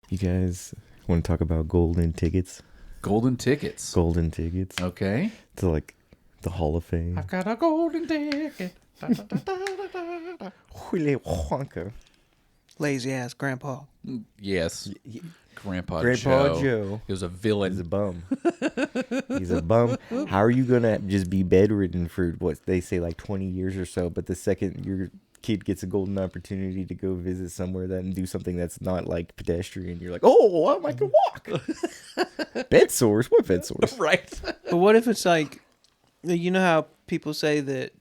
You guys want to talk about golden tickets? Golden tickets. Golden tickets Okay. to like the Hall of Fame. I've got a golden ticket. Willy Wonka. Lazy ass grandpa. Yes. Grandpa Joe. He was a villain. He's a bum. He's a bum. How are you gonna just be bedridden for what they say like 20 years or so? But the second your kid gets a golden opportunity to go visit somewhere that and do something that's not like pedestrian, you're like, oh, I can walk. Bed sores? What bed sores? Right. But what if it's like, you know how people say that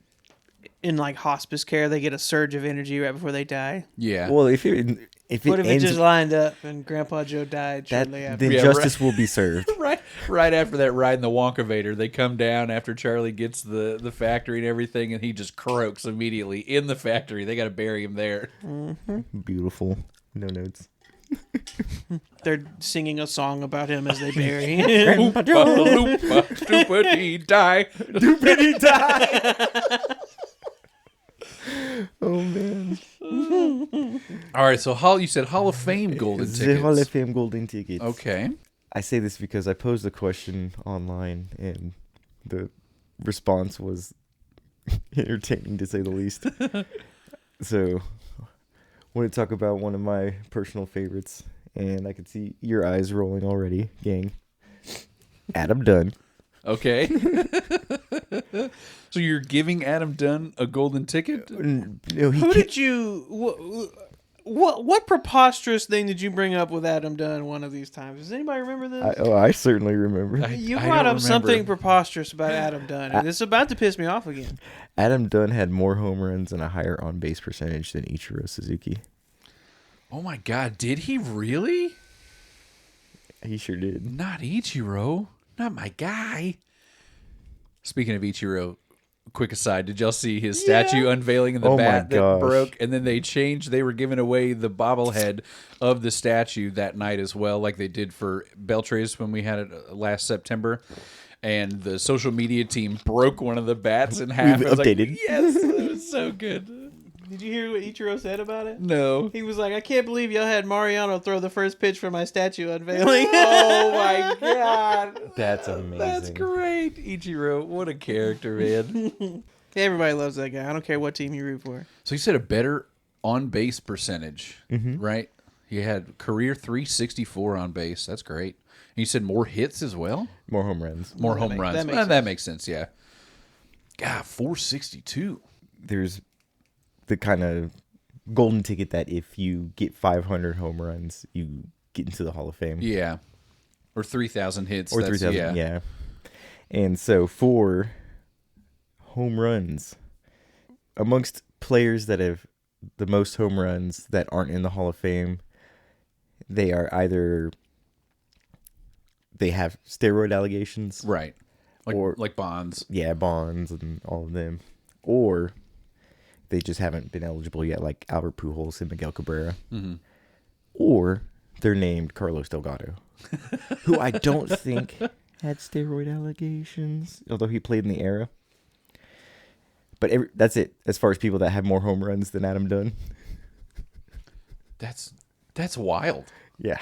in like hospice care they get a surge of energy right before they die? Yeah. Well, if it What if it ends, just lined up and Grandpa Joe died that, shortly after? then Yeah, justice will be served. Right after that ride in the Wonkavator, they come down after Charlie gets the factory and everything, and he just croaks immediately in the factory. They got to bury him there. Beautiful. No notes. They're singing a song about him as they bury Oompa loompa, doopity die. Doopity die. Oh man. All right, so you said Hall of Fame golden The tickets. Hall of Fame golden tickets. Okay. I say this because I posed a question online and the response was entertaining to say the least. So, I want to talk about one of my personal favorites, and I can see your eyes rolling already, gang. Adam Dunn. Okay. So you're giving Adam Dunn a golden ticket? No, Who did you... What preposterous thing did you bring up with Adam Dunn one of these times? Does anybody remember this? I certainly remember. You I brought don't up something remember. preposterous about Adam Dunn, and it's about to piss me off again. Adam Dunn had more home runs and a higher on-base percentage than Ichiro Suzuki. Oh my God, did he really? He sure did. Not Ichiro. Not my guy. Speaking of Ichiro, quick aside, did y'all see his statue unveiling in the Oh my bat that gosh. broke? And then they were giving away the bobblehead of the statue that night as well, like they did for Beltrais when we had it last September. And the social media team broke one of the bats in half. We've I was updated. Like, yes, it was so good. Did you hear what Ichiro said about it? No. He was like, I can't believe y'all had Mariano throw the first pitch for my statue unveiling. Oh my God. That's amazing. That's great. Ichiro, what a character, man. Everybody loves that guy. I don't care what team you root for. So he said a better on-base percentage, right? He had career 364 on base. That's great. And he said more hits as well? More home runs. More That home makes- runs. that makes Well, sense. that makes sense, yeah. God, 462. There's the kind of golden ticket that if you get 500 home runs, you get into the Hall of Fame. Yeah. Or 3,000 hits. Or That's- 3,000, yeah. And so for home runs, amongst players that have the most home runs that aren't in the Hall of Fame, they are either they have steroid allegations, Right. Or- Like Bonds. yeah, Bonds and all of them, or they just haven't been eligible yet, like Albert Pujols and Miguel Cabrera, or they're named Carlos Delgado, who I don't think had steroid allegations, although he played in the era. But that's it as far as people that have more home runs than Adam Dunn. That's wild. Yeah,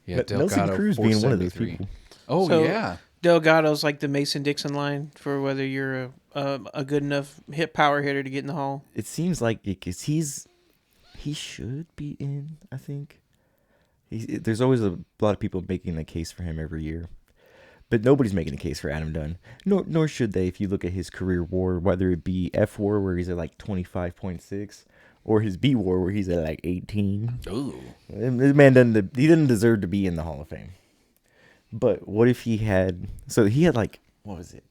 Yeah, But Nelson Cruz being one of those 473. people. Oh, So- yeah. Delgado's like the Mason Dixon line for whether you're a good enough power hitter to get in the Hall. It seems like because he should be in. I think there's always a lot of people making a case for him every year, but nobody's making a case for Adam Dunn. Nor should they. If you look at his career WAR, whether it be F WAR where he's at like 25.6, or his B WAR where he's at like 18. Ooh. This man doesn't deserve to be in the Hall of Fame. But what if he had? So he had like, what was it?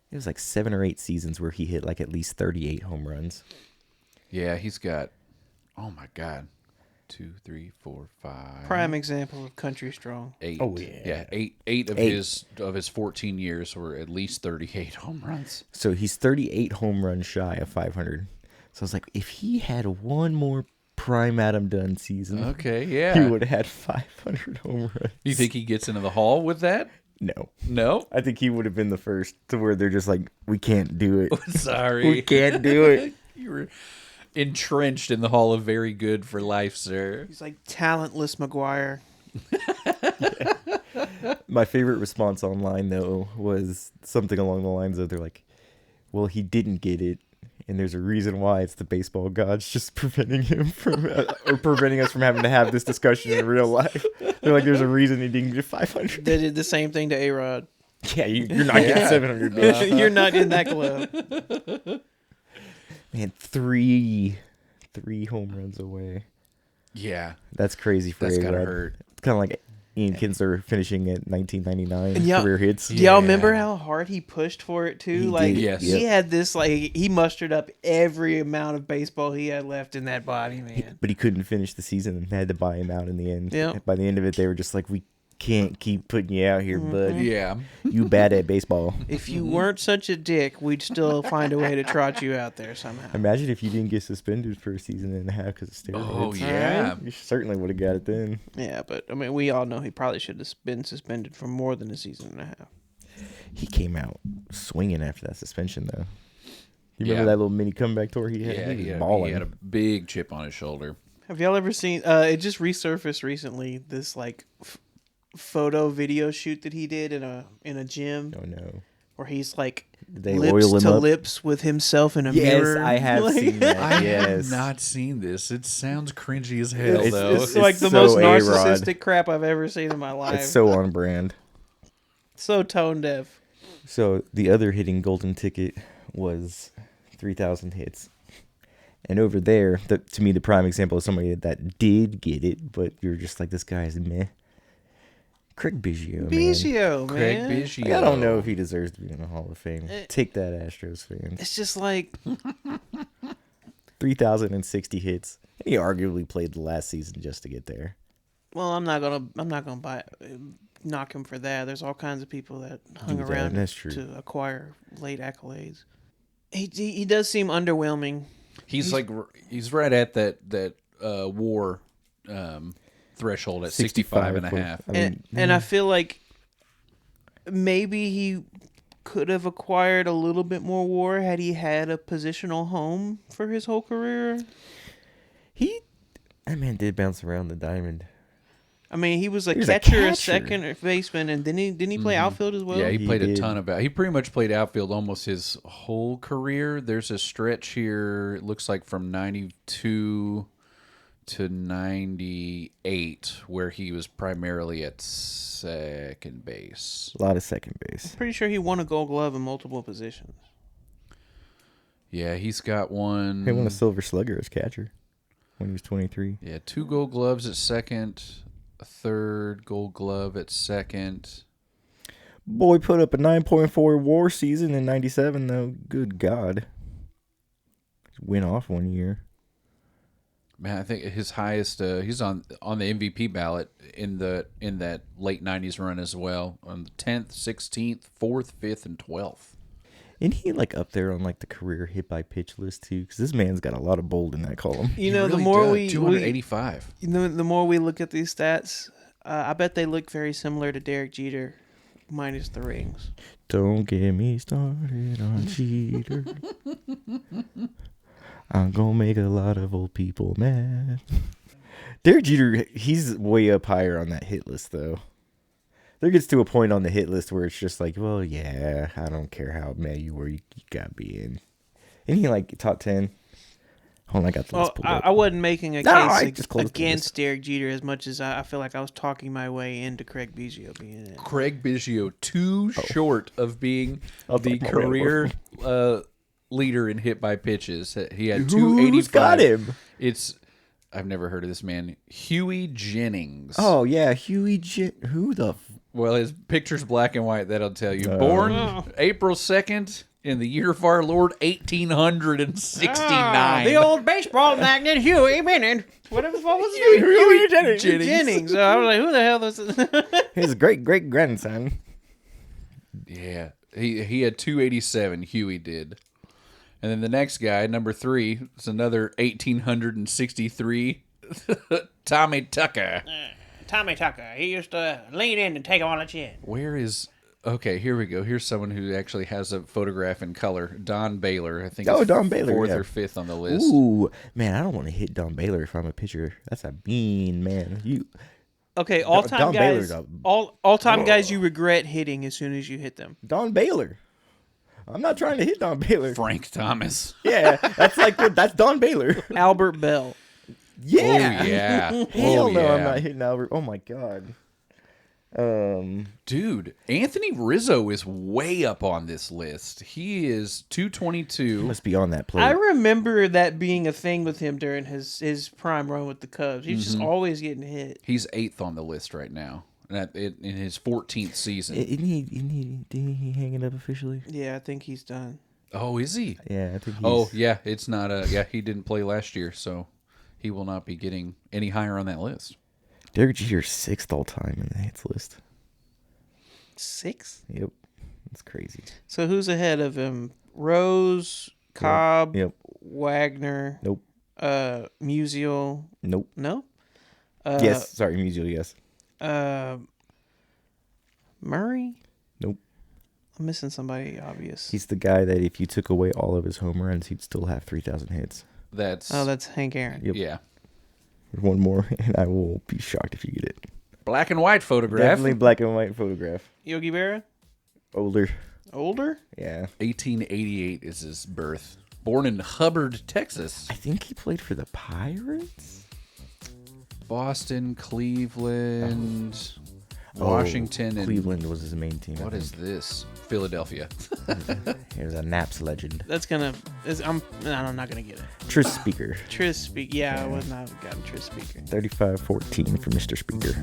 It was like 7 or 8 seasons where he hit like at least 38 home runs. Yeah, he's got, oh my God, 2, 3, 4, 5. Prime example of country strong. 8. Oh, yeah. Yeah, eight of his 14 years were at least 38 home runs. So he's 38 home runs shy of 500. So I was like, if he had one more prime Adam Dunn season, Okay, yeah. he would have had 500 home runs. You think he gets into the Hall with that? No. No? I think he would have been the first to where they're just like, we can't do it. Sorry. We can't do it. entrenched in the Hall of Very Good for life, sir. He's like talentless McGuire. My favorite response online, though, was something along the lines of, they're like, well, he didn't get it, and there's a reason why. It's the baseball gods just preventing him from, or preventing us from having to have this discussion in real life. They're like, there's a reason he didn't get 500. They did the same thing to A-Rod. Yeah, you're not getting 700, bitch. You're not in that club. Man, three home runs away. Yeah. That's crazy for That's gotta A-Rod. hurt. It's kind of like Ian Kinsler finishing at 1999 And career hits. Do y'all Yeah. remember how hard he pushed for it too? He Like did. Yes. he had this, like he mustered up every amount of baseball he had left in that body, man. But he couldn't finish the season and had to buy him out in the end. Yep. By the end of it, they were just like, we can't keep putting you out here, bud. Yeah. You bad at baseball. If you weren't such a dick, we'd still find a way to trot you out there somehow. Imagine if you didn't get suspended for a season and a half because of steroids. Oh, yeah. You certainly would have got it then. Yeah, but I mean, we all know he probably should have been suspended for more than a season and a half. He came out swinging after that suspension, though. You remember Yeah. that little mini comeback tour he had? Yeah, he was he balling. had a big chip on his shoulder. Have y'all ever seen? It just resurfaced recently. This like photo video shoot that he did in a gym Oh, no. where he's like Did they lips oil him to up? lips with himself in a Yes, mirror. I have Like- seen that. I yes. have not seen this. It sounds cringy as hell, It's- though. It's like the so most A-Rod. narcissistic crap I've ever seen in my life. It's so on brand. So tone deaf. So the other hitting golden ticket was 3,000 hits. And over there, to me, the prime example of somebody that did get it, but you're just like, this guy's meh. Craig Biggio, man. Biggio, Craig man. Biggio. Like, I don't know if he deserves to be in the Hall of Fame. Take that, Astros fans. It's just like 3,060 hits. He arguably played the last season just to get there. well, I'm not gonna knock him for that. There's all kinds of people that hung Do that, around that's true. to acquire late accolades. He does seem underwhelming. He's right at that war threshold at 65 and a half. I mean, And I feel like maybe he could have acquired a little bit more WAR had he had a positional home for his whole career. that man did bounce around the diamond. I mean, he was a He was catcher, a a catcher. second baseman, and didn't he play outfield as well? Yeah, he He played a did. ton of out. He pretty much played outfield almost his whole career. There's a stretch here, it looks like from 92 to 98, where he was primarily at second base. A lot of second base. Pretty sure he won a Gold Glove in multiple positions. Yeah, he's got one. He won a Silver Slugger as catcher when he was 23. Yeah, 2 Gold Gloves at second, a third Gold Glove at second. Boy put up a 9.4 WAR season in 97, though. Good God. Went off one year. Man, I think his highest. He's on the MVP ballot in that late '90s run as well. On the 10th, 16th, 4th, 5th, and 12th. Isn't he like up there on like the career hit by pitch list too? Because this man's got a lot of bold in that column. You know, He really the more does. we 285. the more we look at these stats, I bet they look very similar to Derek Jeter, minus the rings. Don't get me started on cheater. I'm gonna make a lot of old people mad. Derek Jeter, he's way up higher on that hit list though. There gets to a point on the hit list where it's just like, well, yeah, I don't care how mad you were, you gotta be in. Isn't he like top 10? Hold on, I got the Well, list pulled I up. wasn't making a No, I case just closed the against Derek Jeter as much as I feel like I was talking my way into Craig Biggio being in it. Craig Biggio, too short of being I'll the talk about career leader in hit by pitches. He had Who's 285. got him? I've never heard of this man, Huey Jennings. Oh, yeah, Huey who the... Well, his picture's black and white. That'll tell you. Born April 2nd in the year of our Lord 1869. The old baseball magnet Huey Bennett. What was his name? Huey Jennings. Jennings. I was like, who the hell is this? His great-great-grandson. Yeah, he had 287. Huey did, and then the next guy, number 3, is another 1863. Tommy Tucker. Tommy Tucker. He used to lean in and take him on the chin. Where is Okay, here we go. Here's someone who actually has a photograph in color. Don Baylor. I think Oh, is Don Baylor, fourth yeah. or fifth on the list. Ooh, man, I don't want to hit Don Baylor if I'm a pitcher. That's a mean man. Okay, all-time Don guys. Baylor's All-time guys you regret hitting as soon as you hit them. Don Baylor. I'm not trying to hit Don Baylor. Frank Thomas. Yeah, that's Don Baylor. Albert Bell. Yeah. Oh, yeah. Hell Oh, no, yeah. I'm not hitting Albert. Oh my god. Dude, Anthony Rizzo is way up on this list. He is 222. Must be on that plate. I remember that being a thing with him during his prime run with the Cubs. He's just always getting hit. He's 8th on the list right now. In his 14th season. Did he hang it up officially? Yeah, I think he's done. Oh, is he? Yeah, I think he's... Oh, yeah. It's not he didn't play last year, so he will not be getting any higher on that list. Derek Jeter's 6th all time in the hits list. 6? Yep. That's crazy. So who's ahead of him? Rose, Cobb, Yep. Wagner, Nope. Musial. Nope. No? Yes. Sorry, Musial, yes. Murray? Nope. I'm missing somebody obvious. He's the guy that if you took away all of his home runs, he'd still have 3,000 hits. That's Hank Aaron. Yep. yeah. One more, and I will be shocked if you get it. Black and white photograph. Definitely black and white photograph. Yogi Berra? Older. Older? Yeah. 1888 is his birth. Born in Hubbard, Texas. I think he played for the Pirates. Boston, Cleveland, Washington, and Cleveland was his main team. what is this? Philadelphia. He was a Naps legend. That's gonna. I'm not gonna get it. Tris Speaker. Tris Speaker. Yeah, I would not have gotten Tris Speaker. 35-14 for Mr. Speaker.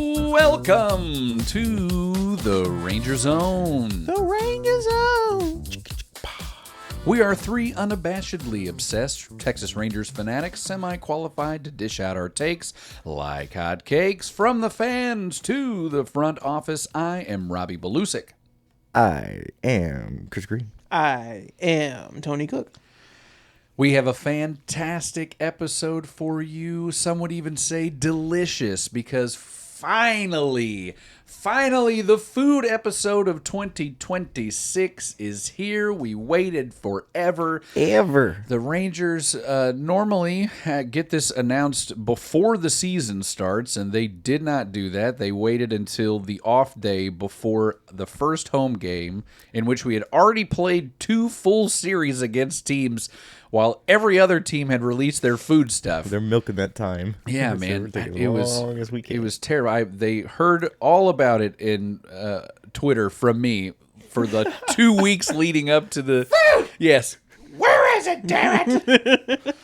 Welcome to the Ranger Zone. The Ranger Zone. We are three unabashedly obsessed Texas Rangers fanatics, semi-qualified to dish out our takes like hotcakes from the fans to the front office. I am Robbie Belusic. I am Chris Green. I am Tony Cook. We have a fantastic episode for you. Some would even say delicious, because finally, the food episode of 2026 is here. We waited forever. The Rangers normally get this announced before the season starts, and they did not do that. They waited until the off day before the first home game, in which we had already played 2 full series against teams while every other team had released their food stuff. They're milking that time. Yeah, So man. we're taking It as long as we can. It was terrible. They heard all about it in Twitter from me for the 2 weeks leading up to the... Food! Yes. Where is it, damn it?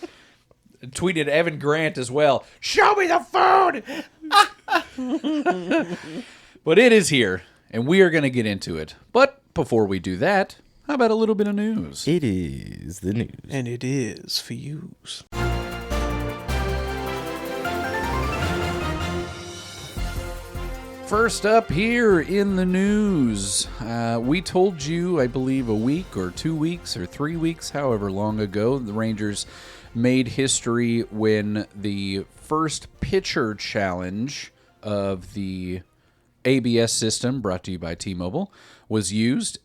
Tweeted Evan Grant as well. Show me the food! But it is here, and we are going to get into it. But before we do that, how about a little bit of news? It is the news. And it is for yous. First up here in the news, we told you, I believe, a week or 2 weeks or 3 weeks, however long ago, the Rangers made history when the first pitcher challenge of the ABS system, brought to you by T-Mobile, was used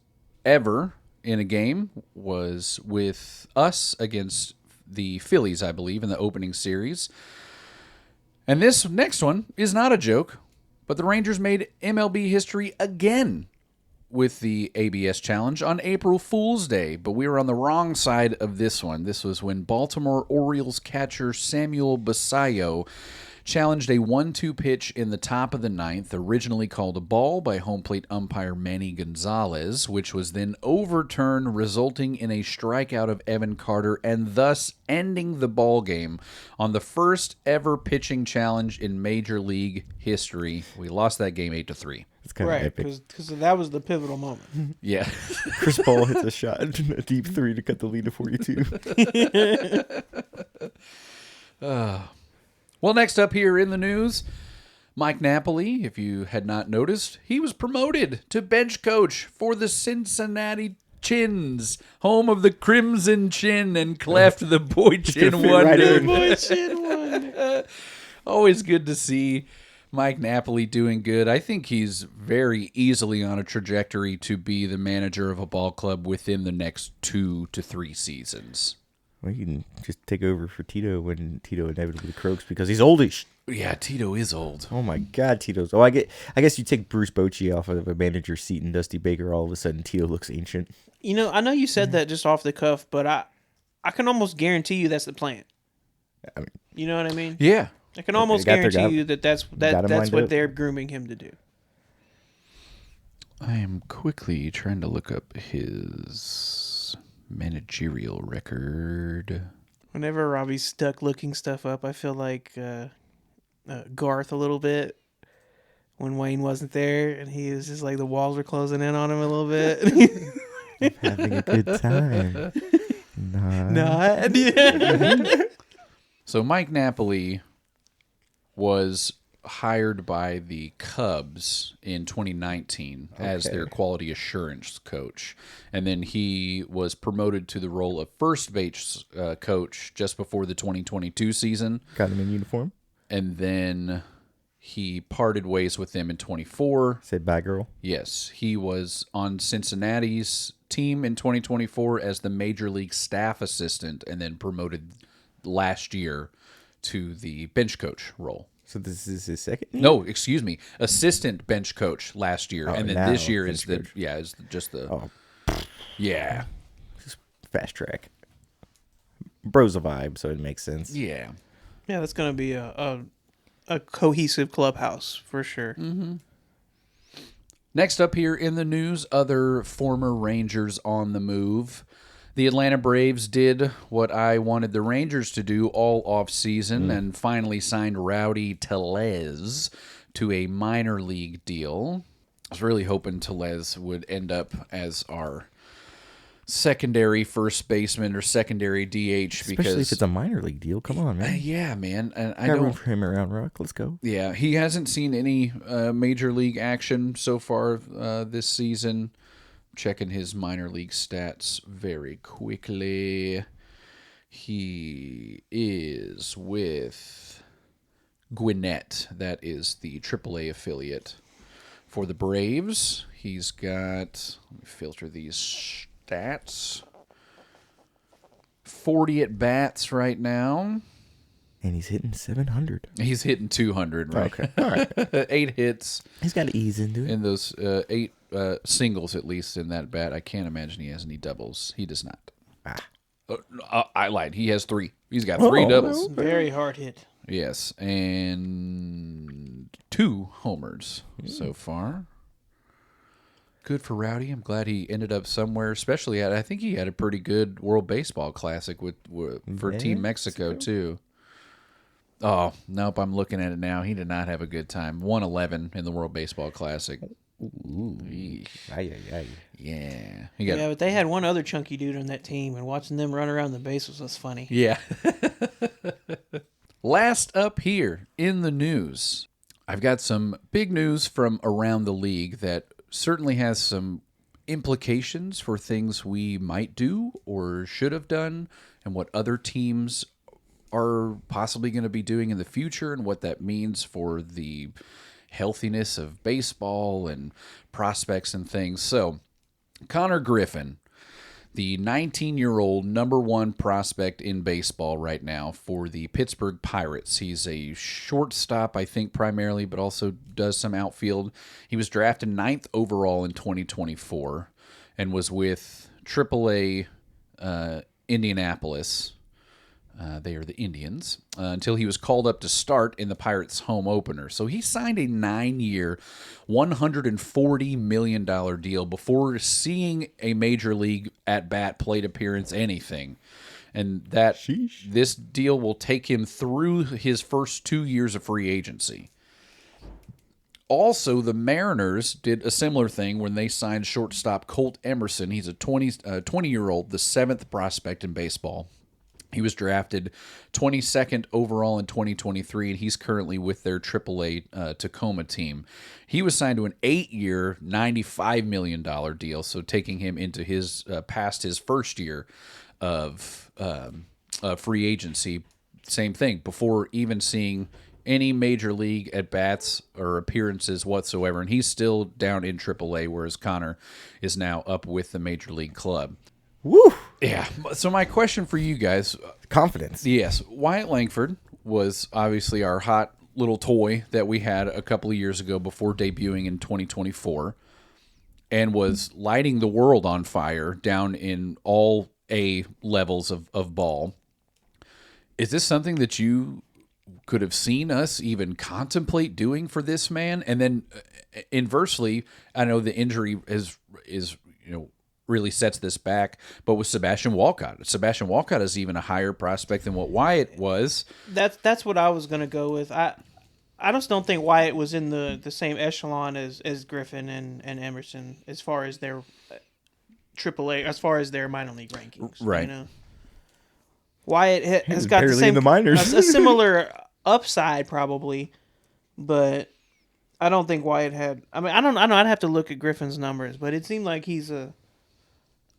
ever in a game. Was with us against the Phillies, I believe, in the opening series. And this next one is not a joke, but the Rangers made MLB history again with the ABS challenge on April Fool's Day, but we were on the wrong side of this one. This was when Baltimore Orioles catcher Samuel Basallo challenged a 1-2 pitch in the top of the ninth, originally called a ball by home plate umpire Manny Gonzalez, which was then overturned, resulting in a strikeout of Evan Carter and thus ending the ball game on the first ever pitching challenge in Major League history. We lost that game 8-3. It's kind of Right, epic. because that was the pivotal moment. Yeah. Chris Paul hits a shot, a deep 3 to cut the lead to 42. Well, next up here in the news, Mike Napoli, if you had not noticed, he was promoted to bench coach for the Cincinnati Chins, home of the Crimson Chin and Cleft the Boy Chin fit right Wonder. in. Boy, shit, one. Always good to see Mike Napoli doing good. I think he's very easily on a trajectory to be the manager of a ball club within the next 2 to 3 seasons. Well, you can just take over for Tito when Tito inevitably croaks because he's oldish. Yeah, Tito is old. Oh my God, Tito's. Oh, I guess you take Bruce Bochy off of a manager's seat and Dusty Baker. All of a sudden, Tito looks ancient. I know you said that just off the cuff, but I can almost guarantee you that's the plan. I mean, You know what I mean? Yeah. I can almost guarantee you that's what they're grooming him to do. I am quickly trying to look up his managerial record. Whenever Robbie's stuck looking stuff up, I feel like Garth a little bit when Wayne wasn't there, and he was just like the walls were closing in on him a little bit. having a good time. Not. So Mike Napoli was hired by the Cubs in 2019 as their quality assurance coach. And then he was promoted to the role of first base coach just before the 2022 season. Got him in uniform. And then he parted ways with them in 24. Said bye, girl. Yes, he was on Cincinnati's team in 2024 as the major league staff assistant and then promoted last year to the bench coach role. So this is his second year? No, excuse me, assistant bench coach last year, and then this year is bench coach. is just the Oh, yeah. just fast track. Bro's a vibe, so it makes sense. Yeah. Yeah, that's gonna be a cohesive clubhouse for sure. Mm-hmm. Next up here in the news, other former Rangers on the move. The Atlanta Braves did what I wanted the Rangers to do all offseason and finally signed Rowdy Tellez to a minor league deal. I was really hoping Tellez would end up as our secondary first baseman or secondary DH, Especially because if it's a minor league deal. Come on, man. yeah, man. And I Got room don't. for him around Rock. Let's go. Yeah, he hasn't seen any major league action so far this season. Checking his minor league stats very quickly. He is with Gwinnett. That is the AAA affiliate for the Braves. He's got, let me filter these stats, 40 at-bats right now. And he's hitting 700. He's hitting 200 right. Okay, all right. 8 hits. He's got to ease into it. In those 8 singles, at least, in that bat. I can't imagine he has any doubles. He does not. I lied. He has 3. He's got 3 doubles. Very hard hit. Yes, and 2 homers so far. Good for Rowdy. I'm glad he ended up somewhere, especially I think he had a pretty good World Baseball Classic for Team Mexico, too. Oh, nope, I'm looking at it now. He did not have a good time. 111 in the World Baseball Classic. Ooh. Aye. Yeah. Yeah, but they had one other chunky dude on that team, and watching them run around the base was funny. Yeah. Last up here in the news, I've got some big news from around the league that certainly has some implications for things we might do or should have done and what other teams are possibly going to be doing in the future and what that means for the healthiness of baseball and prospects and things. So, Connor Griffin, the 19-year-old number 1 prospect in baseball right now for the Pittsburgh Pirates. He's a shortstop, I think, primarily, but also does some outfield. He was drafted 9th overall in 2024 and was with AAA Indianapolis. They are the Indians, until he was called up to start in the Pirates' home opener. So he signed a 9-year, $140 million deal before seeing a major league at-bat, plate appearance, anything. And that this deal will take him through his first 2 years of free agency. Also, the Mariners did a similar thing when they signed shortstop Colt Emerson. He's a 20-year-old, the 7th prospect in baseball. He was drafted 22nd overall in 2023, and he's currently with their AAA Tacoma team. He was signed to an 8-year, $95 million deal, so taking him into his past his first year of free agency. Same thing, before even seeing any major league at bats or appearances whatsoever, and he's still down in AAA, whereas Connor is now up with the major league club. Woo! Yeah. So my question for you guys, Confidence. yes, Wyatt Langford was obviously our hot little toy that we had a couple of years ago before debuting in 2024, and was lighting the world on fire down in all A levels of ball. Is this something that you could have seen us even contemplate doing for this man? And then inversely, I know the injury is really sets this back, but with Sebastian Walcott is even a higher prospect than what Wyatt was. That's what I was gonna go with. I just don't think Wyatt was in the same echelon as Griffin and Emerson as far as their AAA, as far as their minor league rankings. Right. You know? Wyatt has was got the barely same in the minors. a similar upside probably, but I don't think Wyatt had. I mean, I don't know. I'd have to look at Griffin's numbers, but it seemed like he's a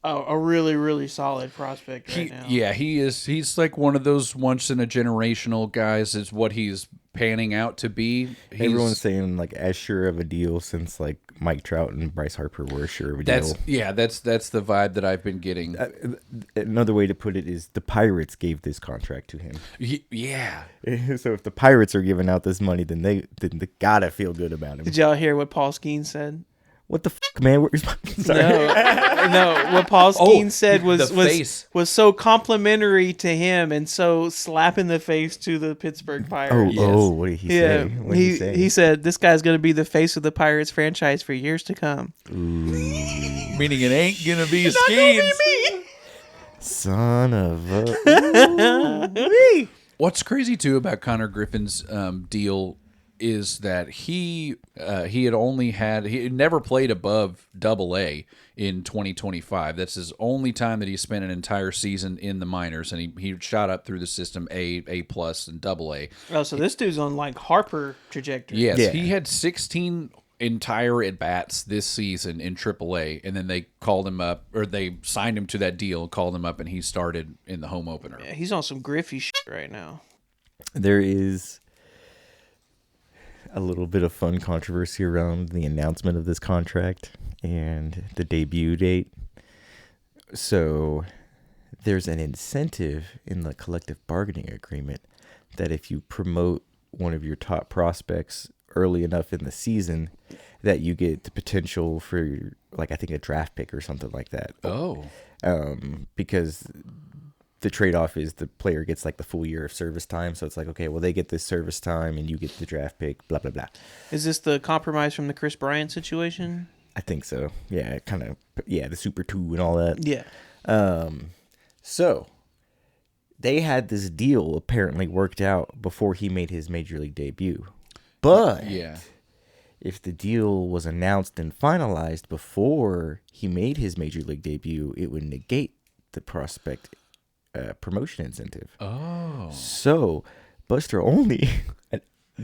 really, really solid prospect right now. Yeah, he is. He's like one of those once in a generational guys. Is what he's panning out to be. Everyone's saying like as sure of a deal since like Mike Trout and Bryce Harper were as sure of a deal. That's the vibe that I've been getting. Another way to put it is the Pirates gave this contract to him. Yeah. So if the Pirates are giving out this money, then they gotta feel good about him. Did y'all hear what Paul Skeen said? What the fuck, man? Sorry. No. What Paul Skeen said face. was so complimentary to him and so slap in the face to the Pittsburgh Pirates. What did he say? What did he say? He said this guy's going to be the face of the Pirates franchise for years to come. Meaning it ain't gonna be Skeen's. Son of a. What's crazy too about Connor Griffin's deal is that he had never played above Double-A in 2025. That's his only time that he spent an entire season in the minors, and he shot up through the system A plus, and Double-A. Oh, so this dude's on like Harper trajectory. Yes, Yeah. he had 16 entire at bats this season in AAA, and then they called him up, or they signed him to that deal, called him up, and he started in the home opener. Yeah, he's on some Griffey shit right now. There is a little bit of fun controversy around the announcement of this contract and the debut date. So there's an incentive in the collective bargaining agreement that if you promote one of your top prospects early enough in the season, that you get the potential for, like, I think a draft pick or something like that. Oh. Because the trade-off is the player gets like the full year of service time. So it's like, okay, well, they get this service time and you get the draft pick, blah, blah, blah. Is this the compromise from the Chris Bryant situation? I think so. Yeah, kind of. Yeah, the Super 2 and all that. Yeah. So they had this deal apparently worked out before he made his major league debut. But Yeah. if the deal was announced and finalized before he made his major league debut, it would negate the prospect promotion incentive. Oh. So Buster Olney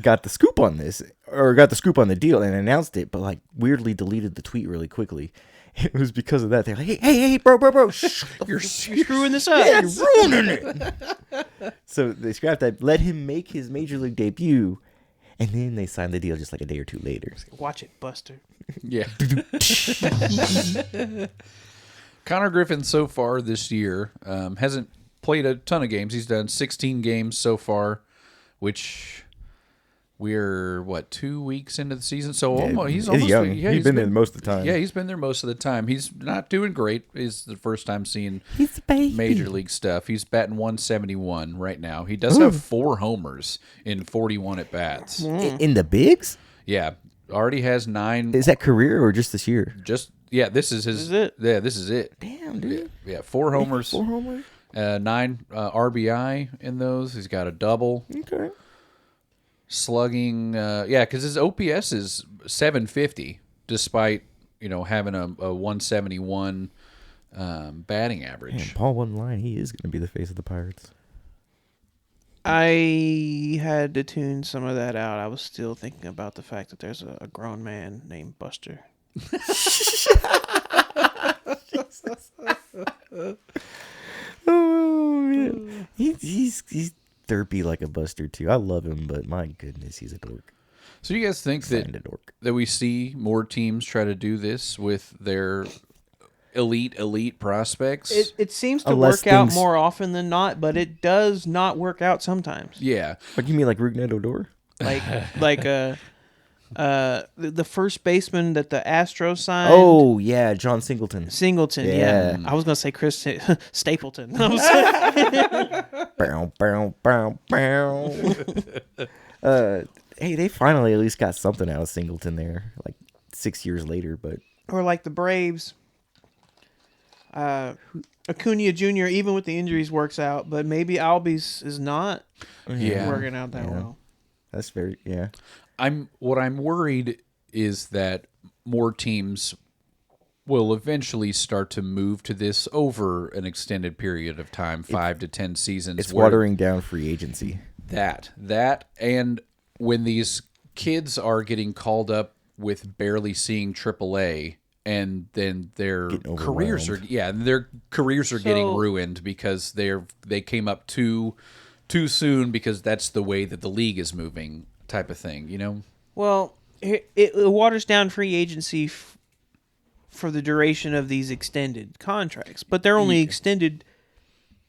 got the scoop on this, or got the scoop on the deal and announced it, but like weirdly deleted the tweet really quickly. It was because of that. They're like, hey, bro, shh, You're screwing this up. yeah, you're ruining it. So they scrapped that, let him make his major league debut, and then they signed the deal just like a day or two later. Watch it, Buster. Yeah. Connor Griffin so far this year hasn't played a ton of games. He's done 16 games so far, which we're 2 weeks into the season. So he's almost young. Yeah, he's been there most of the time. Yeah, he's been there most of the time. He's not doing great. It's the first time seeing He's a baby. major league stuff. He's batting 171 right now. He does have 4 homers in 41 at bats. In the bigs? Yeah, already has 9. Is that career or just this year? This is his. This is it? Yeah, this is it. Damn, dude. Yeah, 4 homers. 4 homers? 9 RBI in those. He's got a double. Okay. Slugging, because his OPS is 750, despite having a 171 batting average. Man, Paul wasn't lying. He is going to be the face of the Pirates. I had to tune some of that out. I was still thinking about the fact that there's a grown man named Buster. Oh man, he's derpy like a Buster too. I love him, but my goodness, he's a dork. So you guys think Find a dork. that we see more teams try to do this with their elite prospects? It seems to Unless work out things- more often than not, but it does not work out sometimes. Yeah. What you mean, like Rougned Odor? Like the first baseman that the Astros signed. Oh yeah, John Singleton. Singleton. Yeah. I was gonna say Chris Stapleton. I was saying- Bow, bow, bow, bow. Hey, they finally at least got something out of Singleton there, like 6 years later. But or like the Braves. Acuna Jr. even with the injuries works out, but maybe Albies is not Yeah. working out that well. that's very What I'm worried is that more teams will eventually start to move to this over an extended period of time, 5 to 10 seasons. It's where watering down free agency. That, and when these kids are getting called up with barely seeing AAA, and then their Getting careers are So- getting ruined because they came up too soon because that's the way that the league is moving, type of thing, you know? Well, it waters down free agency for the duration of these extended contracts, but they're only extended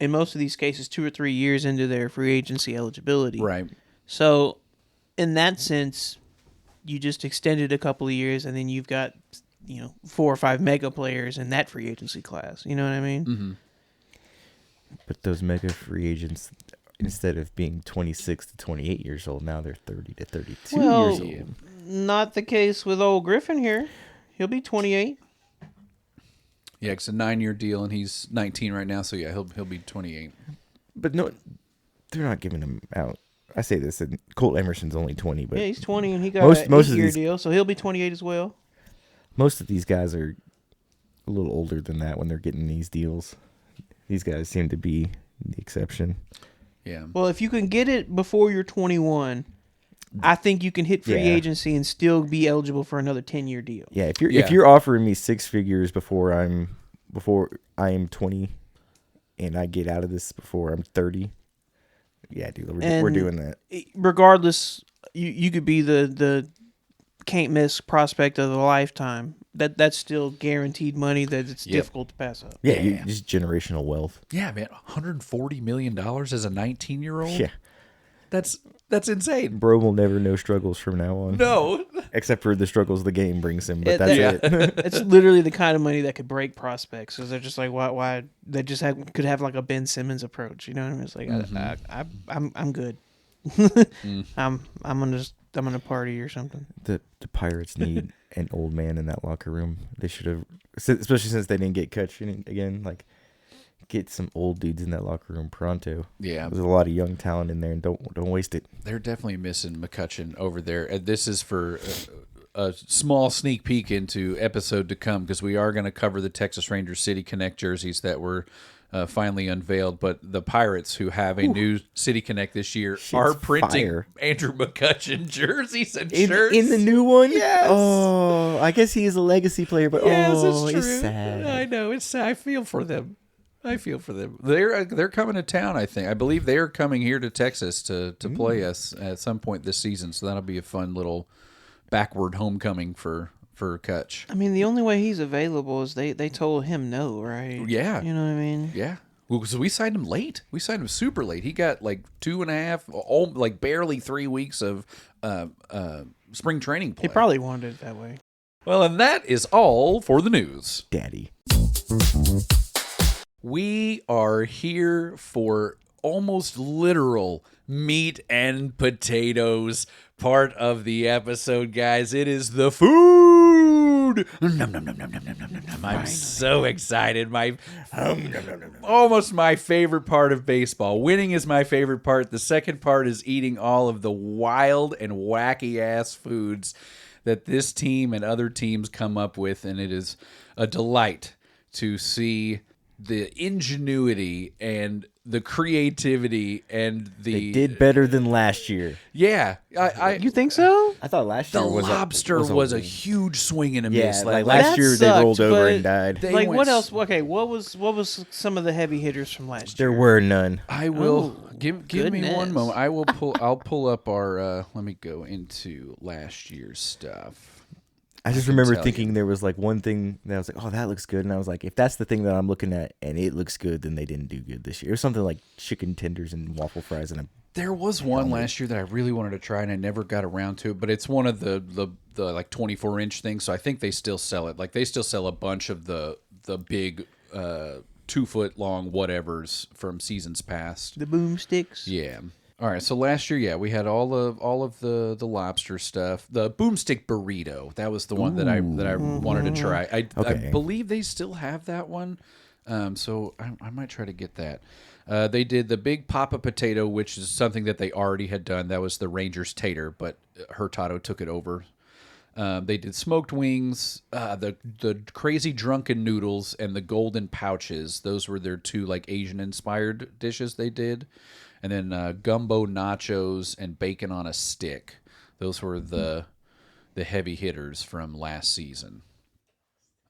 in most of these cases 2 or 3 years into their free agency eligibility. Right. So, in that sense, you just extended a couple of years, and then you've got 4 or 5 mega players in that free agency class. You know what I mean? Mm-hmm. But those mega free agents, instead of being 26 to 28 years old, now they're 30 to 32 Well, years old. not the case with old Griffin here. He'll be 28. Yeah, it's a 9-year deal, and he's 19 right now, so yeah, he'll be 28. But no, they're not giving him out. I say this, and Colt Emerson's only 20, but Yeah, he's 20, and he got most an of 8-year these- deal, so he'll be 28 as well. most of these guys are a little older than that when they're getting these deals. These guys seem to be the exception. Yeah. Well, if you can get it before you're 21, I think you can hit free Yeah. agency and still be eligible for another 10-year deal. Yeah, if Yeah. you're offering me 6 figures before I am 20, and I get out of this before I'm 30, yeah, dude, we're And doing that. Regardless, you could be the can't miss prospect of a lifetime. That's still guaranteed money that it's difficult to pass up. Yeah, just generational wealth. Yeah, man, $140 million as a 19-year-old? Yeah, That's insane. bro will never know struggles from now on. No. Except for the struggles the game brings him, but It- that's it. It's literally the kind of money that could break prospects. Because they're just like, why? They just could have like a Ben Simmons approach. You know what I mean? It's like I'm good. I'm gonna party or something. The Pirates need an old man in that locker room. They should have, especially since they didn't get Kutch again. Like, get some old dudes in that locker room pronto. Yeah. There's a lot of young talent in there, and don't waste it. They're definitely missing McCutcheon over there. And this is for a small sneak peek into episode to come, because we are going to cover the Texas Rangers City Connect jerseys that were finally unveiled. But the Pirates, who have a new City Connect this year, are printing fire. Andrew McCutcheon jerseys and In shirts. the new one? Yes. Oh, I guess he is a legacy player, but Yes, oh, it's true. it's sad. I know. It's sad. I feel for them. They're coming to town, I think. I believe they're coming here to Texas to play us at some point this season. So that'll be a fun little backward homecoming for Kutch. I mean, the only way he's available is they told him no, right? Yeah. You know what I mean? Yeah. Well, so we signed him late. We signed him super late. He got like 2.5, like barely 3 weeks of spring training play. He probably wanted it that way. Well, and that is all for the news. Daddy. We are here for almost literal meat and potatoes part of the episode, guys. It is the food. Nom, nom, nom, nom, nom, nom, nom, nom, nom. I'm so excited. Almost my favorite part of baseball. Winning is my favorite part. The second part is eating all of the wild and wacky ass foods that this team and other teams come up with, and it is a delight to see the ingenuity and the creativity and They did better than last year. Yeah, You think so? I thought last year the was lobster was a huge swing and a yeah. miss. Like Like, last that year, they sucked, rolled over but- and died. they Like went what else? Okay, what was some of the heavy hitters from last There year? were none. I will Oh, give me one goodness. moment. I'll pull up our. Let me go into last year's stuff. I just can remember tell thinking you. there was like one thing that I was like, oh, that looks good. And I was like, if that's the thing that I'm looking at and it looks good, then they didn't do good this year. It was something like chicken tenders and waffle fries. And There was one last year that I really wanted to try and I never got around to it, but it's one of the like 24-inch things, so I think they still sell it. Like they still sell a bunch of the big 2-foot long whatevers from seasons past. The boomsticks. Yeah. All right. So last year, yeah, we had all of the lobster stuff. The boomstick burrito. That was the one that I wanted to try. I Okay. believe they still have that one. So I might try to get that. They did the big Papa potato, which is something that they already had done. That was the Ranger's tater, but Hurtado took it over. They did smoked wings, the crazy drunken noodles, and the golden pouches. Those were their two like Asian inspired dishes they did, and then gumbo nachos and bacon on a stick. Those were the heavy hitters from last season.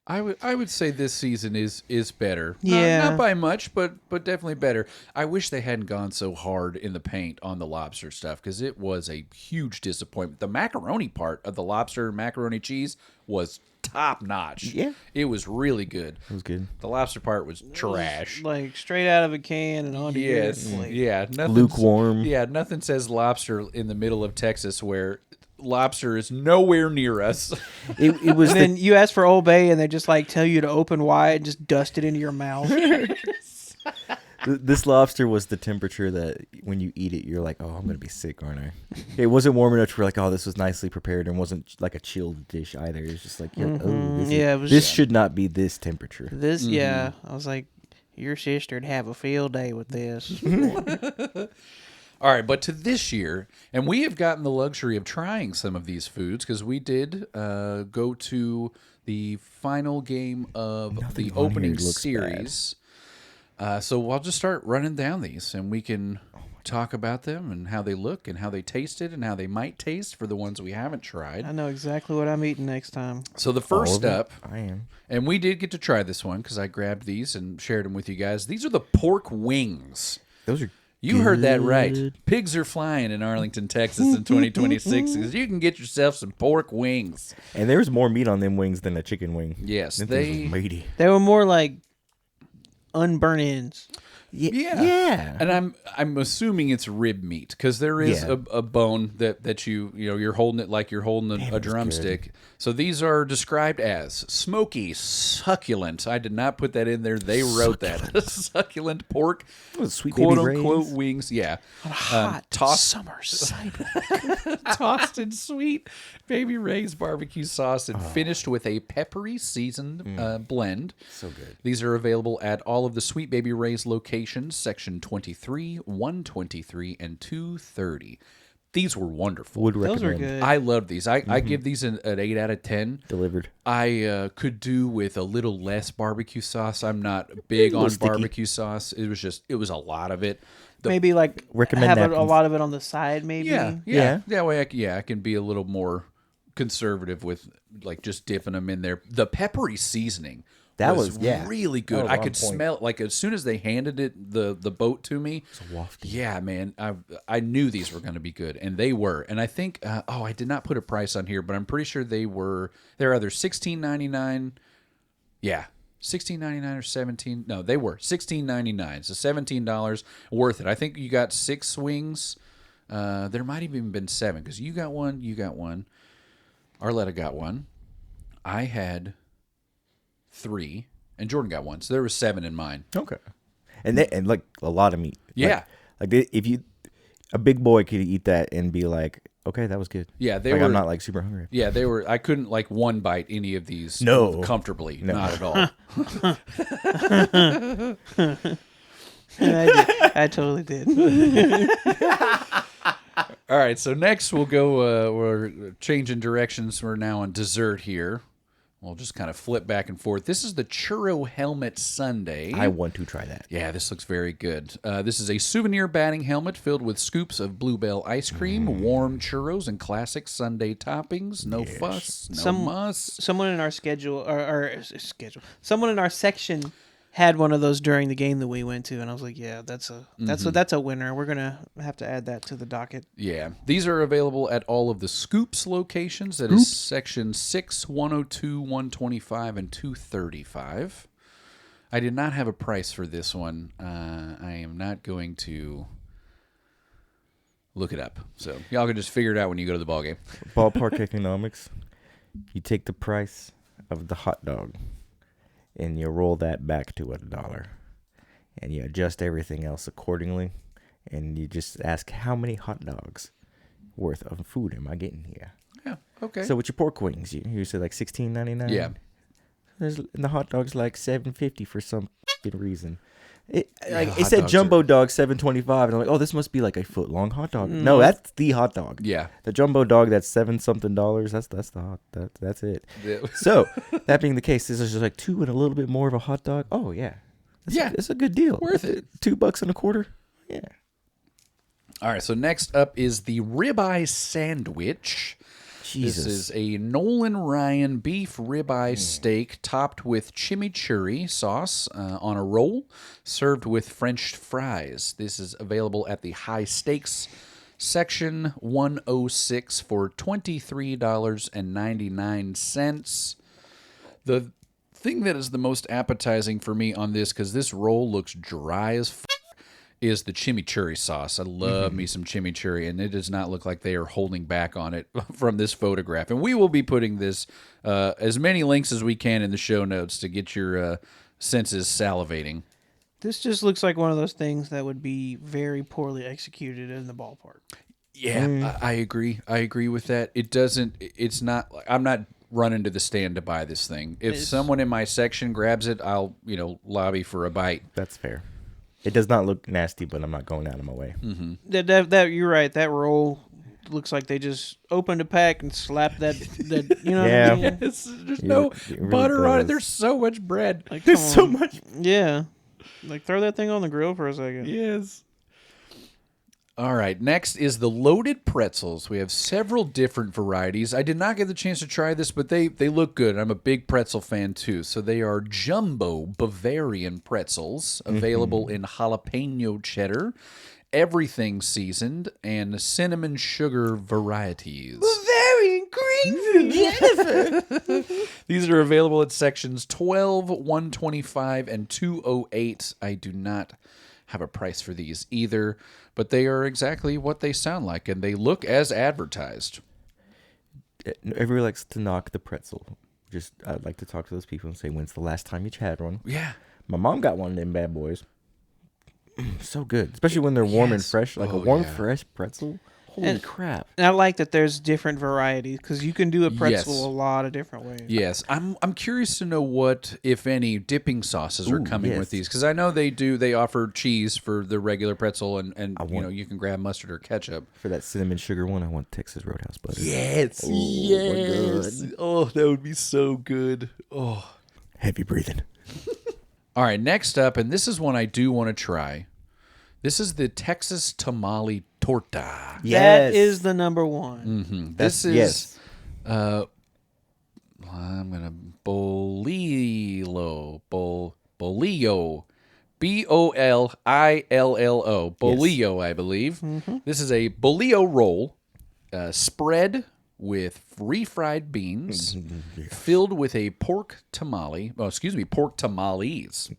I would say this season is better. Yeah. Not by much, but definitely better. I wish they hadn't gone so hard in the paint on the lobster stuff because it was a huge disappointment. The macaroni part of the lobster macaroni cheese was top notch. Yeah. It was really good. it was good. The lobster part was trash. Like straight out of a can and onto Yes. your plate. Yeah. Nothing, Lukewarm. Yeah. Nothing says lobster in the middle of Texas where lobster is nowhere near us. It was And then you ask for Old Bay, and they just like tell you to open wide and just dust it into your mouth. this lobster was the temperature that when you eat it, you're like, oh, I'm gonna be sick, aren't I? It wasn't warm enough to be like, oh, this was nicely prepared, and wasn't like a chilled dish either. It was just like, oh, this, Yeah, it was- this should not be this temperature. This, yeah, I was like, your sister'd have a field day with this. All right, but to this year, and we have gotten the luxury of trying some of these foods because we did go to the final game of Nothing the on here opening looks series. So I'll just start running down these, and we can talk about them and how they look and how they tasted and how they might taste for the ones we haven't tried. I know exactly what I'm eating next time. So the All first of it? up, I am. and we did get to try this one because I grabbed these and shared them with you guys. These are the pork wings. Those are. You heard that right. good. Pigs are flying in Arlington, Texas in 2026 because you can get yourself some pork wings. And there's more meat on them wings than a chicken wing. Yes, Them they. things was meaty. They were more like unburnt ends. Yeah. Yeah. And I'm assuming it's rib meat because there is Yeah. a bone that you're holding it like you're holding a it was drumstick. So these are described as smoky, succulent. I did not put that in there. They wrote that succulent pork, Sweet quote baby unquote Ray's. wings. Yeah, Hot tossed summer cider. tossed in sweet baby Ray's barbecue sauce and finished with a peppery seasoned blend. So good. These are available at all of the Sweet Baby Ray's locations, section 23, 123, and 230. These were wonderful. Would Those recommend. were good. I love these. I give these an 8 out of 10. Delivered. I could do with a little less barbecue sauce. I'm not big on sticky. barbecue sauce. It was a lot of it. Maybe like Recommend have a napkins. lot of it on the side. Maybe. Yeah. That way, I can be a little more conservative with like just dipping them in there. The peppery seasoning That was- yeah. really That good. was I on could point. smell like as soon as they handed it the boat to me. Wafty. Yeah, man, I knew these were going to be good, and they were. And I think I did not put a price on here, but I'm pretty sure they're either $16.99. Yeah. $16.99 or $17. No, they were $16.99. So $17 worth it. I think you got 6 wings. There might have even been 7 because you got one. Arletta got one. I had 3, and Jordan got one. So there was 7 in mine. Okay. And like a lot of meat. Yeah. If a big boy could eat that and be like, okay, that was good. Yeah, they like, were. I'm not like super hungry. Yeah, they were. I couldn't like one bite any of these. No. Comfortably, No. not at all. I totally did. All right, so next we'll go. We're changing directions. We're now on dessert here. We'll just kind of flip back and forth. This is the Churro Helmet Sundae. I want to try that. Yeah, this looks very good. This is a souvenir batting helmet filled with scoops of Bluebell ice cream, warm churros, and classic sundae toppings. No fuss, no muss. Someone in our someone in our section had one of those during the game that we went to, and I was like, yeah, that's a winner. We're gonna have to add that to the docket. Yeah, these are available at all of the Scoops locations. That is section 6, 102, 125, and 235. I did not have a price for this one. I am not going to look it up. So y'all can just figure it out when you go to the ballgame. Ballpark economics. You take the price of the hot dog and you roll that back to $1. And you adjust everything else accordingly. And you just ask, how many hot dogs worth of food am I getting here? Yeah, okay. So with your pork wings, you say like $16.99? Yeah. And the hot dog's like $7.50 for some reason. It hot said dogs jumbo dog $7.25, and I'm like, oh, this must be like a foot long hot dog. No, that's the hot dog. Yeah. The jumbo dog that's $7-something. That's the hot. That's it. Yeah. So that being the case, this is just like $2 and a little bit more of a hot dog. Oh yeah, it's a good deal. Worth it. $2.25. Yeah. All right. So next up is the ribeye sandwich. Jesus. This is a Nolan Ryan beef ribeye steak topped with chimichurri sauce on a roll, served with French fries. This is available at the high stakes section 106 for $23.99. The thing that is the most appetizing for me on this, because this roll looks dry as is the chimichurri sauce. I love me some chimichurri, and it does not look like they are holding back on it from this photograph. And we will be putting this as many links as we can in the show notes to get your senses salivating. This just looks like one of those things that would be very poorly executed in the ballpark. Yeah, I agree. I agree with that. It's not, I'm not running to the stand to buy this thing. If someone in my section grabs it, I'll, lobby for a bite. That's fair. It does not look nasty, but I'm not going out of my way. Mm-hmm. That you're right. That roll looks like they just opened a pack and slapped that Yeah. what I mean? There's no really butter on it. does. There's so much bread. Like, There's come so on. much. Yeah. Like, throw that thing on the grill for a second. Yes. All right, next is the loaded pretzels. We have several different varieties. I did not get the chance to try this, but they look good. I'm a big pretzel fan, too. So they are jumbo Bavarian pretzels, available in jalapeno cheddar, everything seasoned, and cinnamon sugar varieties. Bavarian cream, Jennifer. These are available at sections 12, 125, and 208. I do not have a price for these either, but they are exactly what they sound like, and they look as advertised. Everybody likes to knock the pretzel. I'd like to talk to those people and say, when's the last time you had one? Yeah. My mom got one of them bad boys. So good, especially when they're warm and fresh, like a warm, fresh pretzel. Holy crap! And I like that there's different varieties because you can do a pretzel Yes. a lot of different ways. Yes, I'm curious to know what, if any, dipping sauces are coming with these, because I know they offer cheese for the regular pretzel, and you can grab mustard or ketchup. For that cinnamon sugar one, I want Texas Roadhouse butter. Yes, Oh, that would be so good. Oh, Heavy breathing. all right. Next up, and this is one I do want to try. This is the Texas tamale torta. That is the number one. Mm-hmm. This is, I'm gonna Bolillo, Bolillo, Bolillo, Bolillo, I believe. Mm-hmm. This is a Bolillo roll, spread with refried beans, filled with a pork tamales,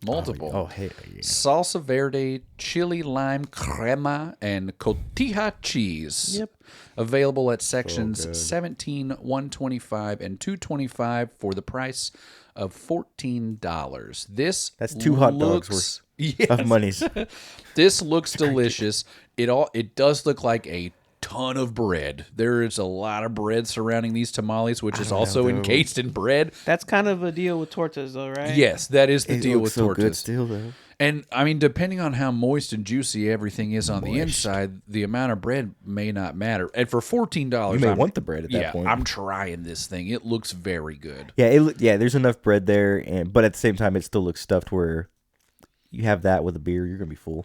multiple. Oh, hey. Yeah. Salsa verde, chili lime crema, and cotija cheese. Yep. Available at sections 17, 125, and 225 for the price of $14. That's 2 hot dogs worth of monies. This looks delicious. It does look like a ton of bread. There is a lot of bread surrounding these tamales, which is also encased in bread. That's kind of a deal with tortas, though, right? Yes, that is the deal with so tortas. good still, though. And I mean, depending on how moist and juicy everything is on the inside, the amount of bread may not matter. And for $14, You may want the bread at that point. I'm trying this thing. It looks very good. Yeah, there's enough bread there, but at the same time, it still looks stuffed. Where you have that with a beer, you're gonna be full.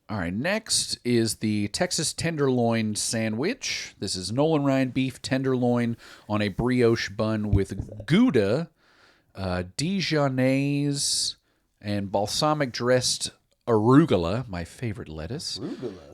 All right, next is the Texas Tenderloin Sandwich. This is Nolan Ryan beef tenderloin on a brioche bun with Gouda, Dijonnaise, and balsamic dressed arugula, my favorite lettuce.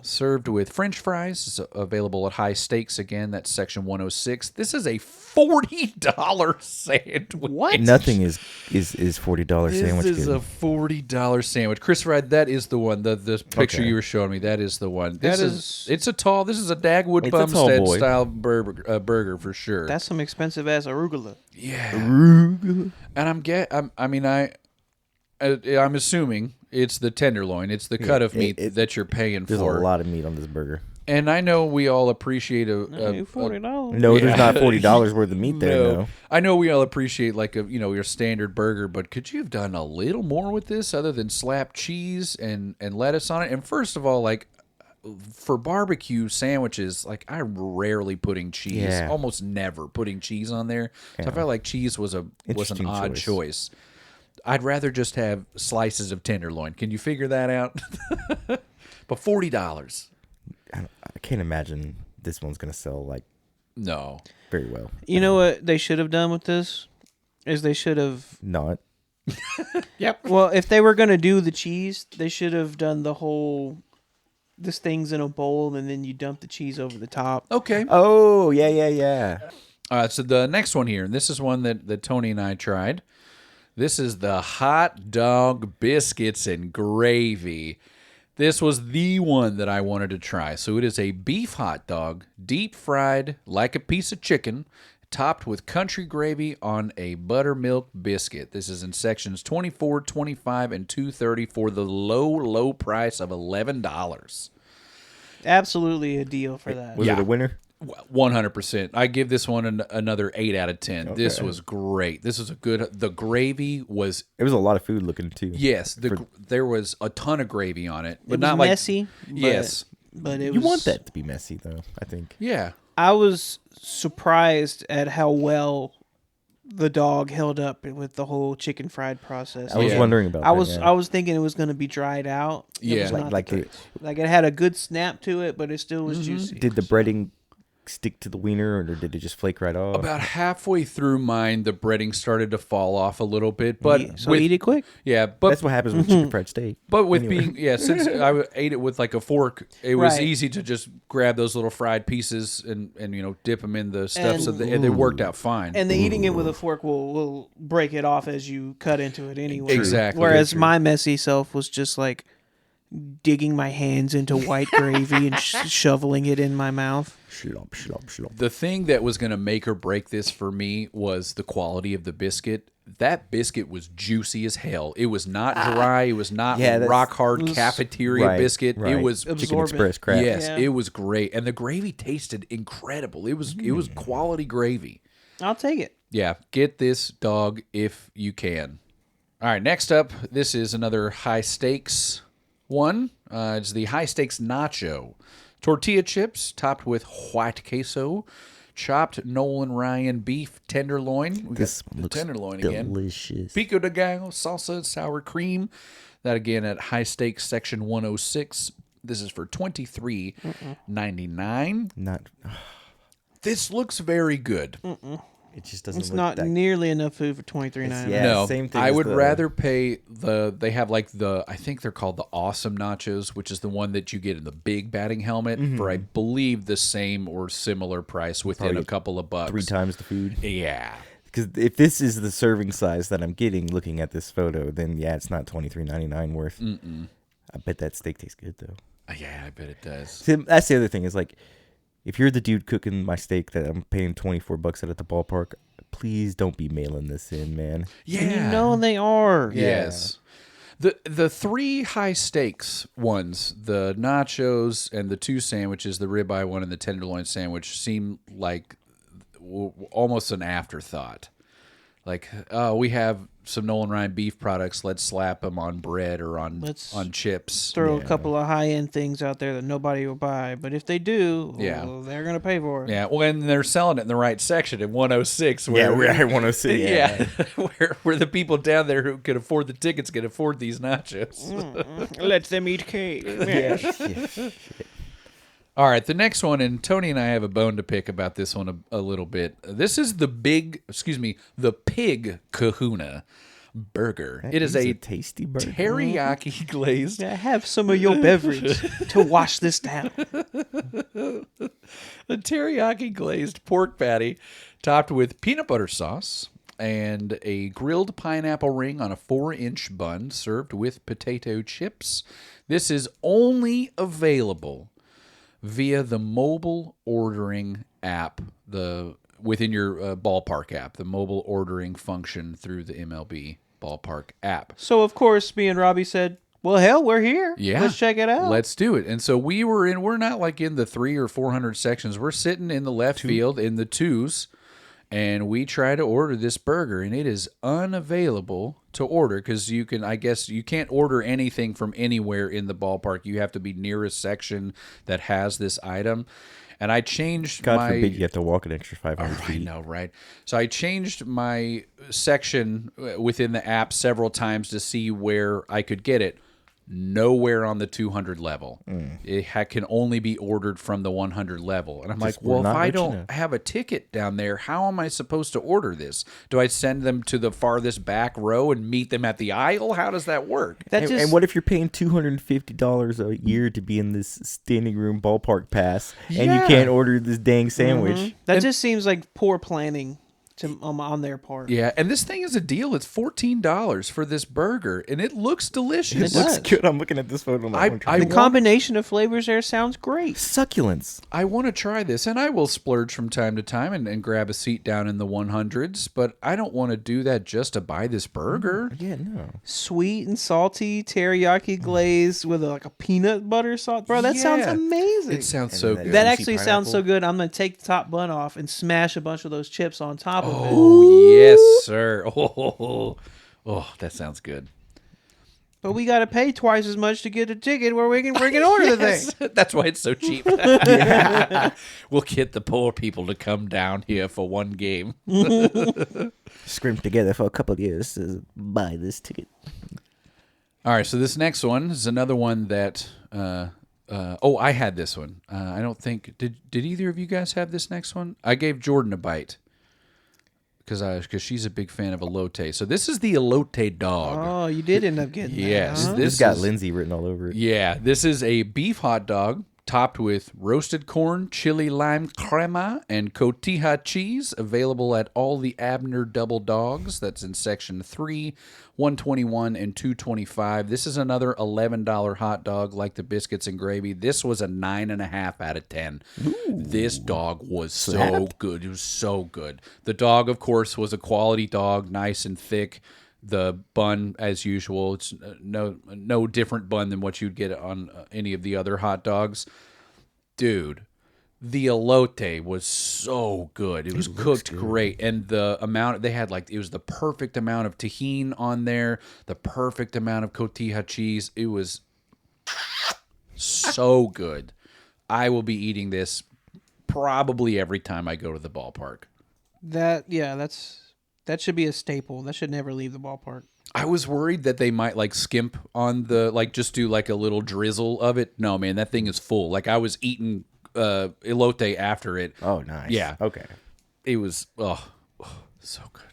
Served with French fries. It's available at High Steaks again. That's section 106. This is a $40 sandwich. What? Nothing is $40 sandwich. This is good. a $40 sandwich. Christopher, that is the one. The picture you were showing me, that is the one. This is it's a tall. This is a Dagwood It's a tall Bumstead boy. style burger for sure. That's some expensive ass arugula. Yeah. And I'm assuming it's the tenderloin. It's the cut of meat that you're paying There's for. a lot of meat on this burger. And I know we all appreciate $40. No, there's not $40 worth of meat there. No. I know we all appreciate like your standard burger, but could you have done a little more with this other than slap cheese and lettuce on it? And first of all, like for barbecue sandwiches, like I'm rarely putting cheese, almost never putting cheese on there. So I felt like cheese was an Interesting odd choice. I'd rather just have slices of tenderloin. Can you figure that out? But $40. I can't imagine this one's gonna sell like No. very well. You know what they should have done with this? Is they should have... Not. Yep. Well, if they were going to do the cheese, they should have done the whole... This thing's in a bowl, and then you dump the cheese over the top. Okay. Oh yeah. All right, so the next one here, and this is one that Tony and I tried. This is the hot dog biscuits and gravy. This was the one that I wanted to try. So it is a beef hot dog, deep fried like a piece of chicken, topped with country gravy on a buttermilk biscuit. This is in sections 24, 25, and 230 for the low price of $11. Absolutely a deal for that. Was it a winner? 100%. I give this one another 8 out of 10. Okay. This was great. This was a good... The gravy was... It was a lot of food looking too. Yes. There was a ton of gravy on it. But It was not messy. Like, yes. But it You was... want that to be messy though, I think. Yeah. I was surprised at how well the dog held up with the whole chicken fried process. I was wondering about that. I was thinking it was going to be dried out. It was not the case. Like it had a good snap to it, but it still was juicy. Did the breading stick to the wiener, or did it just flake right off? About halfway through mine, the breading started to fall off a little bit, but eat it quick. Yeah, but that's what happens with chicken fried steak. But with being since I ate it with like a fork, it was easy to just grab those little fried pieces and dip them in the stuff, and they worked out fine. And the eating it with a fork will break it off as you cut into it anyway. Exactly. Whereas my messy self was just like digging my hands into white gravy and shoveling it in my mouth. The thing that was going to make or break this for me was the quality of the biscuit. That biscuit was juicy as hell. It was not dry. It was not rock hard cafeteria biscuit. Right. It was Chicken Express crap. Yes, it was great, and the gravy tasted incredible. It was quality gravy. I'll take it. Yeah, get this dog if you can. All right, next up, this is another high stakes one. It's the high stakes nacho. Tortilla chips topped with white queso, chopped Nolan Ryan beef tenderloin. We got the tenderloin delicious. Again. Pico de gallo, salsa, and sour cream. That again at high stakes section 106. This is for $23.99. Not. This looks very good. It just doesn't. It's look not that... nearly enough food for $23.99. Yeah, no, same thing. I would rather pay they have like I think they're called the Awesome Nachos, which is the one that you get in the big batting helmet for I believe the same or similar price within probably a couple of bucks. 3 times the food. Yeah. Because if this is the serving size that I'm getting looking at this photo, then it's not $23.99 worth. I bet that steak tastes good though. Yeah, I bet it does. See, that's the other thing is like, if you're the dude cooking my steak that I'm paying $24 at the ballpark, please don't be mailing this in, man. Yeah. You know they are. Yes. The 3 high stakes ones, the nachos and the 2 sandwiches, the ribeye one and the tenderloin sandwich, seem like almost an afterthought. Like, oh, we have some Nolan Ryan beef products. Let's slap them on bread or on chips. Throw a couple of high-end things out there that nobody will buy. But if they do, well, they're going to pay for it. Yeah, when they're selling it in the right section in 106. Where, we're at 106. Yeah, where the people down there who can afford the tickets can afford these nachos. Let them eat cake. Yeah. All right, the next one, and Tony and I have a bone to pick about this one a little bit. This is the Pig Kahuna burger. It is a tasty burger. Teriyaki glazed. Have some of your beverage to wash this down. A teriyaki glazed pork patty topped with peanut butter sauce and a grilled pineapple ring on a 4-inch bun served with potato chips. This is only available via the mobile ordering app, within your ballpark app, the mobile ordering function through the MLB ballpark app. So, of course, me and Robbie said, well, hell, we're here. Yeah. Let's check it out. Let's do it. And so we're not like in the 300 or 400 sections. We're sitting in the left field in the 2s, and we try to order this burger, and it is unavailable to order because you can't order anything from anywhere in the ballpark. You have to be near a section that has this item. And I changed God forbid you have to walk an extra 500 feet. I know, right? So I changed my section within the app several times to see where I could get it. Nowhere on the 200 level. It can only be ordered from the 100 level. And I'm like, well, if I don't have a ticket down there, how am I supposed to order this? Do I send them to the farthest back row and meet them at the aisle? How does that work? And what if you're paying $250 a year to be in this standing room ballpark pass and you can't order this dang sandwich? Mm-hmm. That just seems like poor planning on their part. Yeah, and this thing is a deal. It's $14 for this burger, and it looks delicious. It looks good. I'm looking at this photo. The combination of flavors there sounds great. Succulents. I want to try this, and I will splurge from time to time and grab a seat down in the 100s, but I don't want to do that just to buy this burger. Yeah, no. Sweet and salty teriyaki glaze with a peanut butter sauce. Bro, that sounds amazing. It sounds so good. That actually sounds so good. I'm going to take the top bun off and smash a bunch of those chips on top of it. Oh, yes, sir. Oh, that sounds good. But we got to pay twice as much to get a ticket where we can order the thing. That's why it's so cheap. We'll get the poor people to come down here for one game. Scrimp together for a couple of years to buy this ticket. All right, so this next one is another one that... I had this one. I don't think... Did either of you guys have this next one? I gave Jordan a bite. Because she's a big fan of elote. So this is the elote dog. Oh, you did end up getting that. Yes. Huh? This got Lindsay written all over it. Yeah, this is a beef hot dog topped with roasted corn, chili lime crema, and cotija cheese, available at all the Abner Double Dogs. That's in section 3, 121, and 225. This is another $11 hot dog like the biscuits and gravy. This was a 9.5 out of 10. Ooh. This dog was so good. It was so good. The dog, of course, was a quality dog, nice and thick. The bun, as usual, it's no different bun than what you'd get on any of the other hot dogs. Dude, the elote was so good. It was cooked great. And the amount, they had it was the perfect amount of tahini on there, the perfect amount of cotija cheese. It was so good. I will be eating this probably every time I go to the ballpark. That should be a staple. That should never leave the ballpark. I was worried that they might skimp on the just do a little drizzle of it. No, man, that thing is full. I was eating elote after it. Oh, nice. Yeah. Okay. It was so good.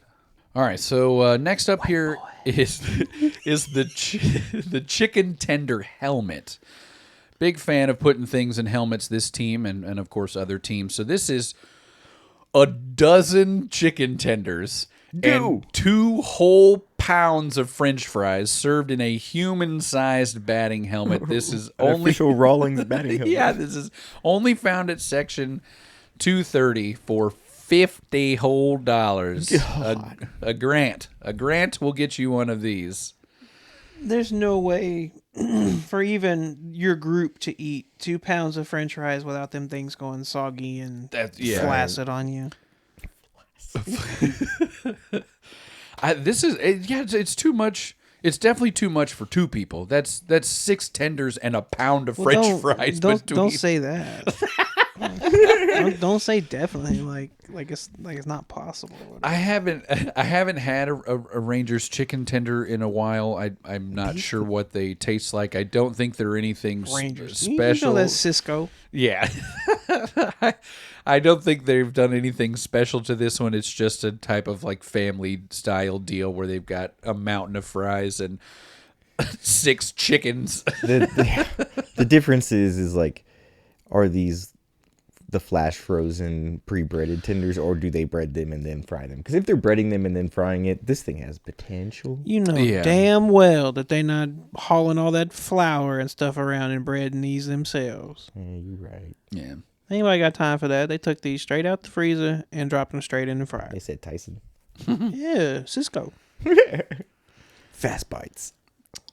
All right, so next up here is the chicken tender helmet. Big fan of putting things in helmets, this team and of course other teams. So this is a dozen chicken tenders and 2 whole pounds of French fries served in a human-sized batting helmet. This is only official Rawlings batting helmet. Yeah, this is only found at section 230 for $50 whole dollars. A grant will get you one of these. There's no way for even your group to eat 2 pounds of French fries without them things going soggy and flaccid on you. It's too much. It's definitely too much for two people. That's 6 tenders and a pound of French fries. Don't say that. don't say definitely like it's not possible. I haven't had a Ranger's chicken tender in a while. I'm not sure what they taste like. I don't think they're anything Rangers special. You know that's Cisco. Yeah. I don't think they've done anything special to this one. It's just a type of like family style deal where they've got a mountain of fries and 6 chickens. The difference is like, are these the flash frozen pre-breaded tenders, or do they bread them and then fry them? Because if they're breading them and then frying it, this thing has potential. You know damn well that they're not hauling all that flour and stuff around and breading these themselves. Yeah, you're right. Yeah. Anybody got time for that? They took these straight out the freezer and dropped them straight in the fryer. They said Tyson. Yeah, Cisco. Fast bites.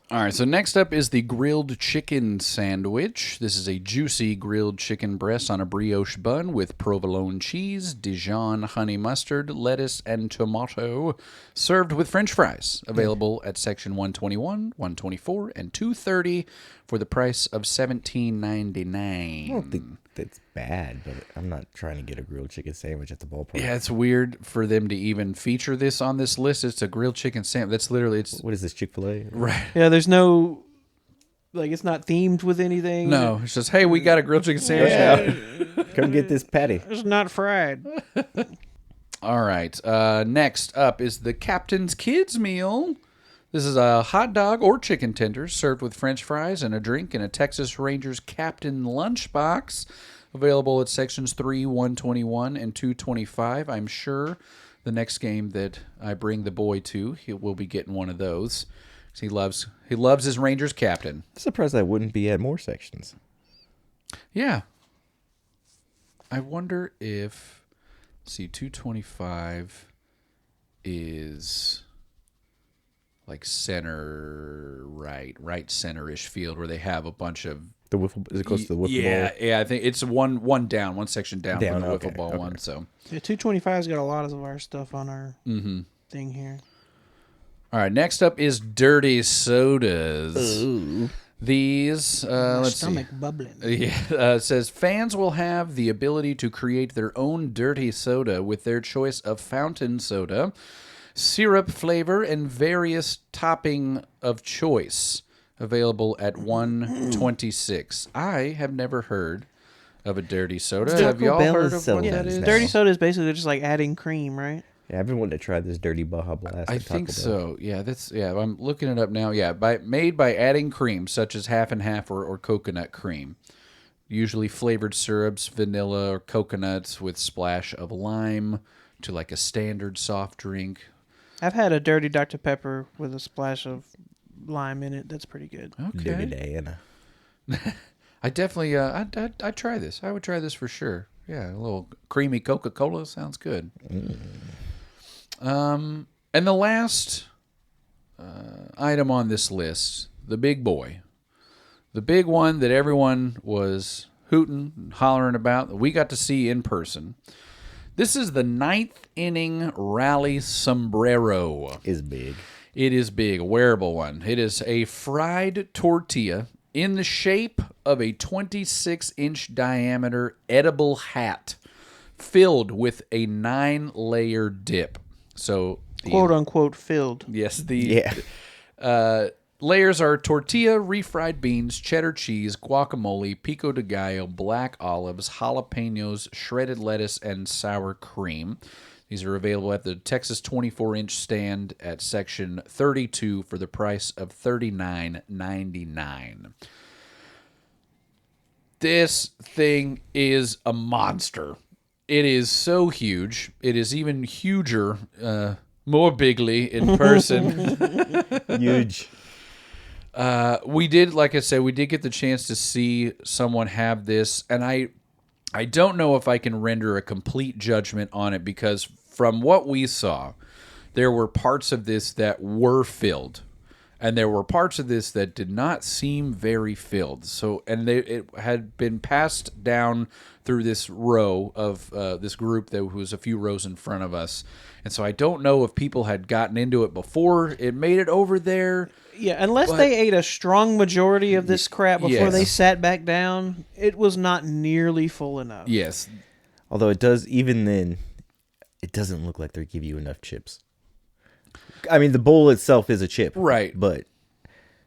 All right, so next up is the grilled chicken sandwich. This is a juicy grilled chicken breast on a brioche bun with provolone cheese, Dijon honey mustard, lettuce, and tomato, served with French fries. Available at section 121, 124, and 230 for the price of $17.99. I don't think that's bad, but I'm not trying to get a grilled chicken sandwich at the ballpark. Yeah, it's weird for them to even feature this on this list. It's a grilled chicken sandwich. That's literally What is this, Chick-fil-A? right. Yeah, there's no it's not themed with anything. No, it's just, hey, we got a grilled chicken sandwich now. Come get this patty. It's not fried. All right. Next up is the Captain's Kids meal. This is a hot dog or chicken tenders served with French fries and a drink in a Texas Rangers Captain lunchbox. Available at sections 3, 121, and 225. I'm sure the next game that I bring the boy to, he will be getting one of those. He loves his Rangers captain. I'm surprised I wouldn't be at more sections. Yeah. I wonder if, let's see, 225 is like center, right center-ish field where they have a bunch of... The wiffle, is it close to the wiffle ball? Yeah, I think it's one down, one section down from the wiffle ball one. So Yeah, 225's got a lot of our stuff on our thing here. All right, next up is dirty sodas. Ooh. These, let's stomach see. bubbling. Yeah, it says fans will have the ability to create their own dirty soda with their choice of fountain soda, syrup flavor, and various topping of choice. Available at 126. I have never heard of a dirty soda. Have y'all heard of what that is? Dirty soda is basically just like adding cream, right? Yeah, I've been wanting to try this dirty Baja Blast. I think so. Yeah, I'm looking it up now. Yeah, made by adding cream, such as half and half or coconut cream. Usually flavored syrups, vanilla or coconuts with splash of lime to like a standard soft drink. I've had a dirty Dr. Pepper with a splash of lime in it. That's pretty good. Okay. Dirty Diana. I definitely, I'd try this. I would try this for sure. Yeah, a little creamy Coca-Cola sounds good. And the last item on this list, the big boy. The big one that everyone was hooting and hollering about that we got to see in person. This is the 9th inning rally sombrero. Is big. It is big, a wearable one. It is a fried tortilla in the shape of a 26-inch diameter edible hat filled with a 9-layer dip. So, Quote unquote filled. Yes, layers are tortilla, refried beans, cheddar cheese, guacamole, pico de gallo, black olives, jalapenos, shredded lettuce, and sour cream. These are available at the Texas 24-inch stand at section 32 for the price of $39.99. This thing is a monster. It is so huge. It is even huger, more bigly in person. Huge. We did, like I said, we did get the chance to see someone have this, and I don't know if I can render a complete judgment on it because from what we saw, there were parts of this that were filled. And there were parts of this that did not seem very filled. So, and it had been passed down through this row of this group that was a few rows in front of us. And so I don't know if people had gotten into it before it made it over there. Yeah, unless they ate a strong majority of this crap before they Yes. sat back down, it was not nearly full enough. Yes. Although it does, even then, it doesn't look like they give you enough chips. I mean, the bowl itself is a chip. Right. But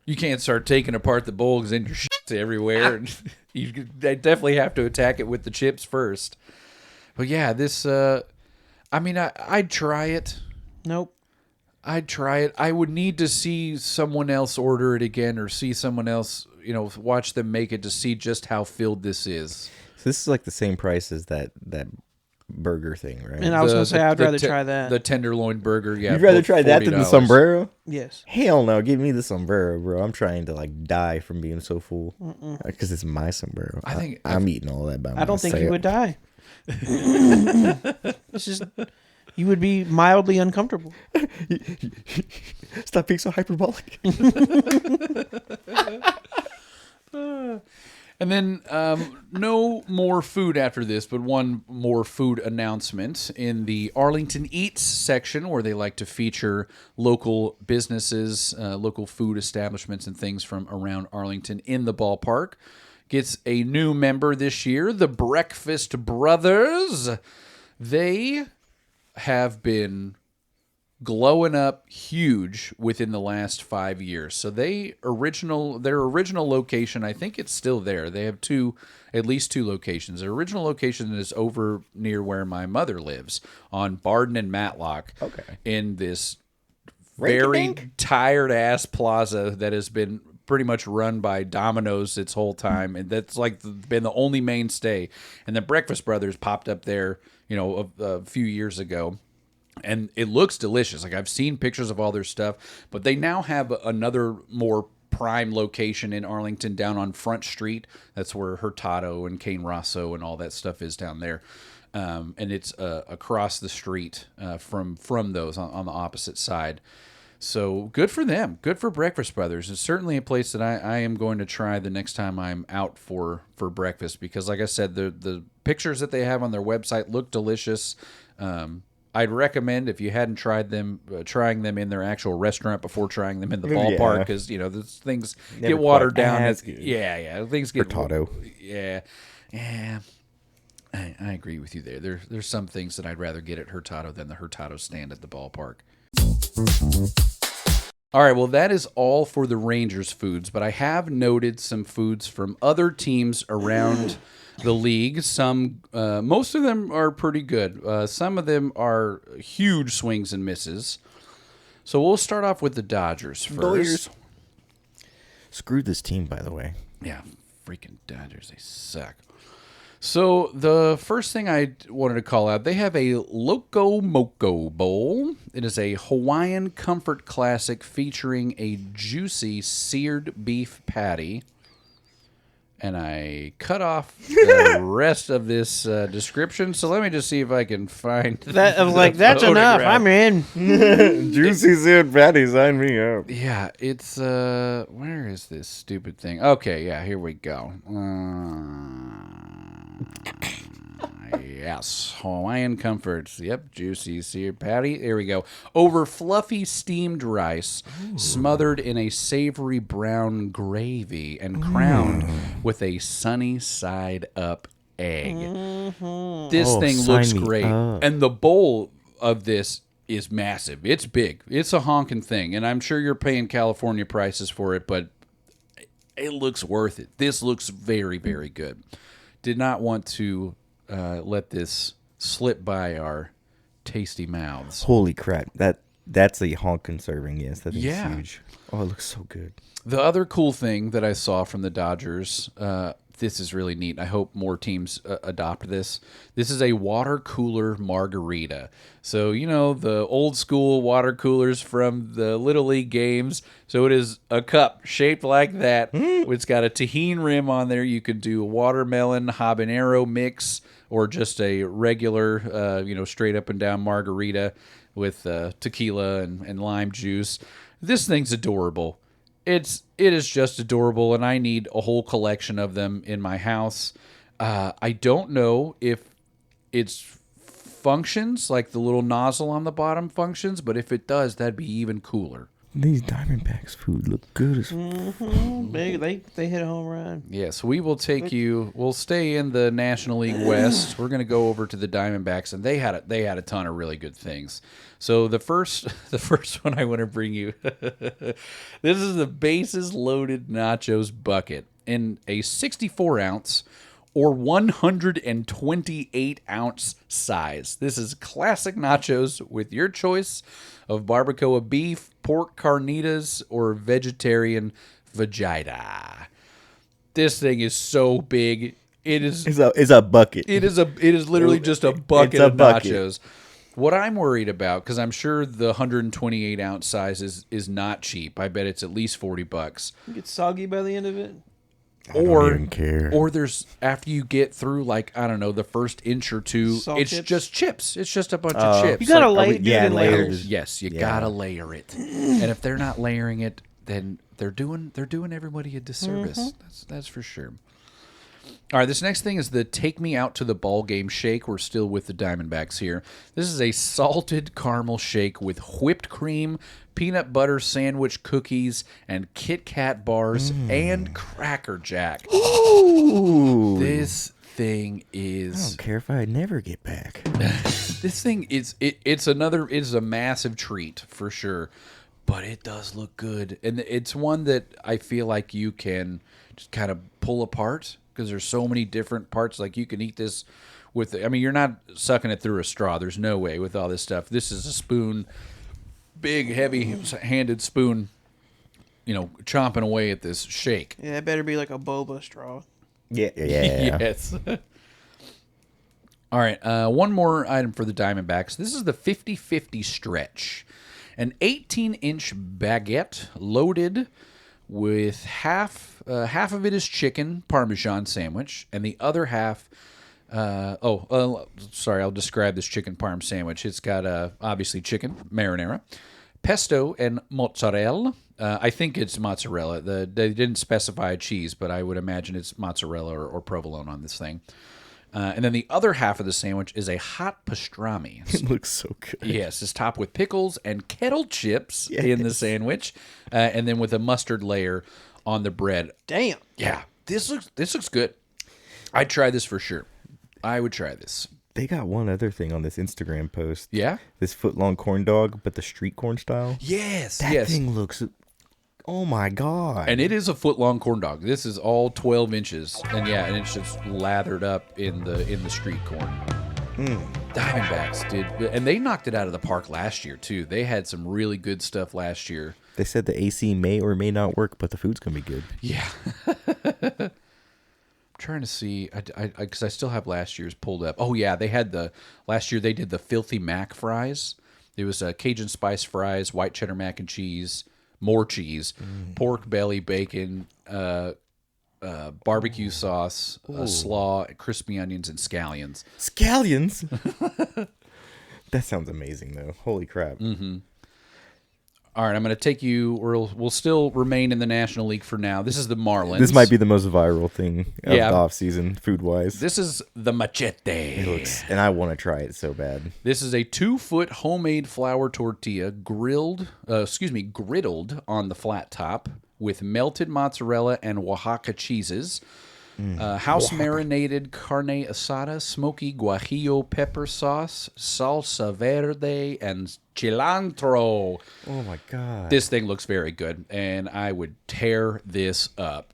You can't start taking apart the bowl because then your shit's everywhere. And they definitely have to attack it with the chips first. But yeah, this, I'd try it. Nope. I'd try it. I would need to see someone else order it again or see someone else, watch them make it to see just how filled this is. so this is like the same price as that burger thing, right? And I was going to say, I'd rather try that. The tenderloin burger, yeah. You'd rather try that than the $40. sombrero? Yes. Hell no, give me the sombrero, bro. I'm trying to die from being so full because it's my sombrero. I think I'm eating all that by myself. I don't think you would die. It's just, you would be mildly uncomfortable. Stop being so hyperbolic. And then no more food after this, but one more food announcement in the Arlington Eats section where they like to feature local businesses, local food establishments and things from around Arlington in the ballpark. Gets a new member this year, the Breakfast Brothers. They have been glowing up huge within the last 5 years. So their original location, I think it's still there. They have at least two locations. Their original location is over near where my mother lives on Barden and Matlock. Okay. In this very tired ass plaza that has been pretty much run by Domino's its whole time, and that's been the only mainstay. And the Breakfast Brothers popped up there, a few years ago. And it looks delicious. I've seen pictures of all their stuff, but they now have another more prime location in Arlington down on Front Street. That's where Hurtado and Cane Rosso and all that stuff is down there. And it's across the street from those on the opposite side. So good for them. Good for Breakfast Brothers. It's certainly a place that I am going to try the next time I'm out for breakfast because, like I said, the pictures that they have on their website look delicious. I'd recommend if you hadn't tried them, trying them in their actual restaurant before trying them in the ballpark because those things get watered down. Yeah, things get Hurtado. Yeah. I agree with you there. There's some things that I'd rather get at Hurtado than the Hurtado stand at the ballpark. All right, well, that is all for the Rangers foods, but I have noted some foods from other teams around the league. Most of them are pretty good. Some of them are huge swings and misses. So we'll start off with the Dodgers first. Dodgers. Screw this team, by the way. Yeah, freaking Dodgers, they suck. So the first thing I wanted to call out, they have a Loco Moco Bowl. It is a Hawaiian comfort classic featuring a juicy seared beef patty. And I cut off the rest of this description, so let me just see if I can find that. I was like, that's enough. I'm in. Juicy seared patty, sign me up. Yeah, it's where is this stupid thing? Okay, yeah, here we go. Yes, Hawaiian comforts. Yep, juicy seared patty. There we go. Over fluffy steamed rice, smothered in a savory brown gravy and crowned with a sunny side up egg. This thing looks great. And the bowl of this is massive. It's big. It's a honking thing. And I'm sure you're paying California prices for it, but it looks worth it. This looks very, very good. Did not want to let this slip by our tasty mouths. Holy crap. That's a honkin' serving, yes. That is huge. Oh, it looks so good. The other cool thing that I saw from the Dodgers, this is really neat. I hope more teams adopt this. This is a water cooler margarita. So, the old school water coolers from the Little League games. So it is a cup shaped like that. It's got a tahini rim on there. You could do a watermelon habanero mix or just a regular, straight up and down margarita with tequila and lime juice. This thing's adorable. It is just adorable, and I need a whole collection of them in my house. I don't know if it's functions, like the little nozzle on the bottom functions, but if it does, that'd be even cooler. These Diamondbacks food look good as They hit a home run. Yes, we will take you. We'll stay in the National League West. We're going to go over to the Diamondbacks, and they had a ton of really good things. So the first one I want to bring you, this is the bases loaded nachos bucket in a 64 ounce or 128 ounce size. This is classic nachos with your choice of barbacoa beef, pork carnitas, or vegetarian vegeta. This thing is so big. It's a bucket. It is literally just a bucket of nachos. What I'm worried about, because I'm sure the 128 ounce size is not cheap. I bet it's at least $40. It gets soggy by the end of it. I don't even care. Or there's, after you get through, like, I don't know, the first inch or two, it's chips? just chips. It's just a bunch of chips. You gotta Like, lay it. layers. yes, you gotta layer it. And if they're not layering it, then they're doing everybody a disservice. That's for sure. All right, this next thing is the Take Me Out to the Ball Game shake. We're still with the Diamondbacks here. This is a salted caramel shake with whipped cream, peanut butter sandwich cookies, and Kit Kat bars and Cracker Jack. Ooh. This thing I is... don't care if I never get back. This thing is... It's a massive treat, for sure. But it does look good. And it's one that I feel like you can just kind of pull apart, because there's so many different parts. Like, you can eat this with... I mean, you're not sucking it through a straw. There's no way with all this stuff. This is a spoon... Big, heavy-handed spoon, chomping away at this shake. Yeah, it better be like a boba straw. Yeah. Yes. All right, one more item for the Diamondbacks. This is the 50-50 stretch. An 18-inch baguette loaded with half of it is chicken Parmesan sandwich, and the other half... sorry, I'll describe this chicken parm sandwich. It's got, obviously, chicken, marinara, pesto, and mozzarella. I think it's mozzarella. They didn't specify a cheese, but I would imagine it's mozzarella or provolone on this thing. And then the other half of the sandwich is a hot pastrami. It looks so good. Yes, it's topped with pickles and kettle chips in the sandwich, and then with a mustard layer on the bread. Damn. Yeah, this looks good. I'd try this for sure. I would try this. They got one other thing on this Instagram post. Yeah? This foot-long corn dog, but the street corn style. Yes, That thing looks... Oh, my God. And it is a foot-long corn dog. This is all 12 inches. And it's just lathered up in the street corn. Diamondbacks did... And they knocked it out of the park last year, too. They had some really good stuff last year. They said the AC may or may not work, but the food's going to be good. Yeah. Trying to see, because I still have last year's pulled up. Oh yeah, last year they did the Filthy Mac fries. It was Cajun spice fries, white cheddar mac and cheese, more cheese, pork belly, bacon, barbecue sauce, slaw, crispy onions, and scallions. Scallions? That sounds amazing, though. Holy crap. Mm-hmm. All right, I'm going to take you. We'll still remain in the National League for now. This is the Marlins. This might be the most viral thing of Yeah. the offseason, food-wise. This is the Machete. It looks, and I want to try it so bad. This is a 2-foot homemade flour tortilla griddled on the flat top with melted mozzarella and Oaxaca cheeses. House marinated carne asada, smoky guajillo pepper sauce, salsa verde, and cilantro. Oh my God. This thing looks very good, and I would tear this up.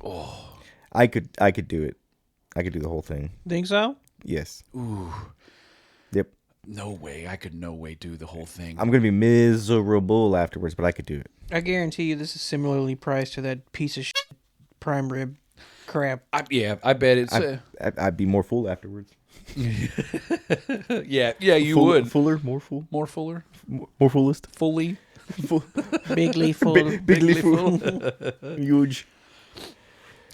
Oh, I could do it. I could do the whole thing. Think so? Yes. Ooh. Yep. No way. I could no way do the whole thing. I'm gonna be miserable afterwards, but I could do it. I guarantee you this is similarly priced to that piece of shit prime rib crap. I bet it's... I'd be more full afterwards. yeah, you would. Fuller, more full. More fuller? More fullest. Fully? Bigly full. Bigly full. Huge.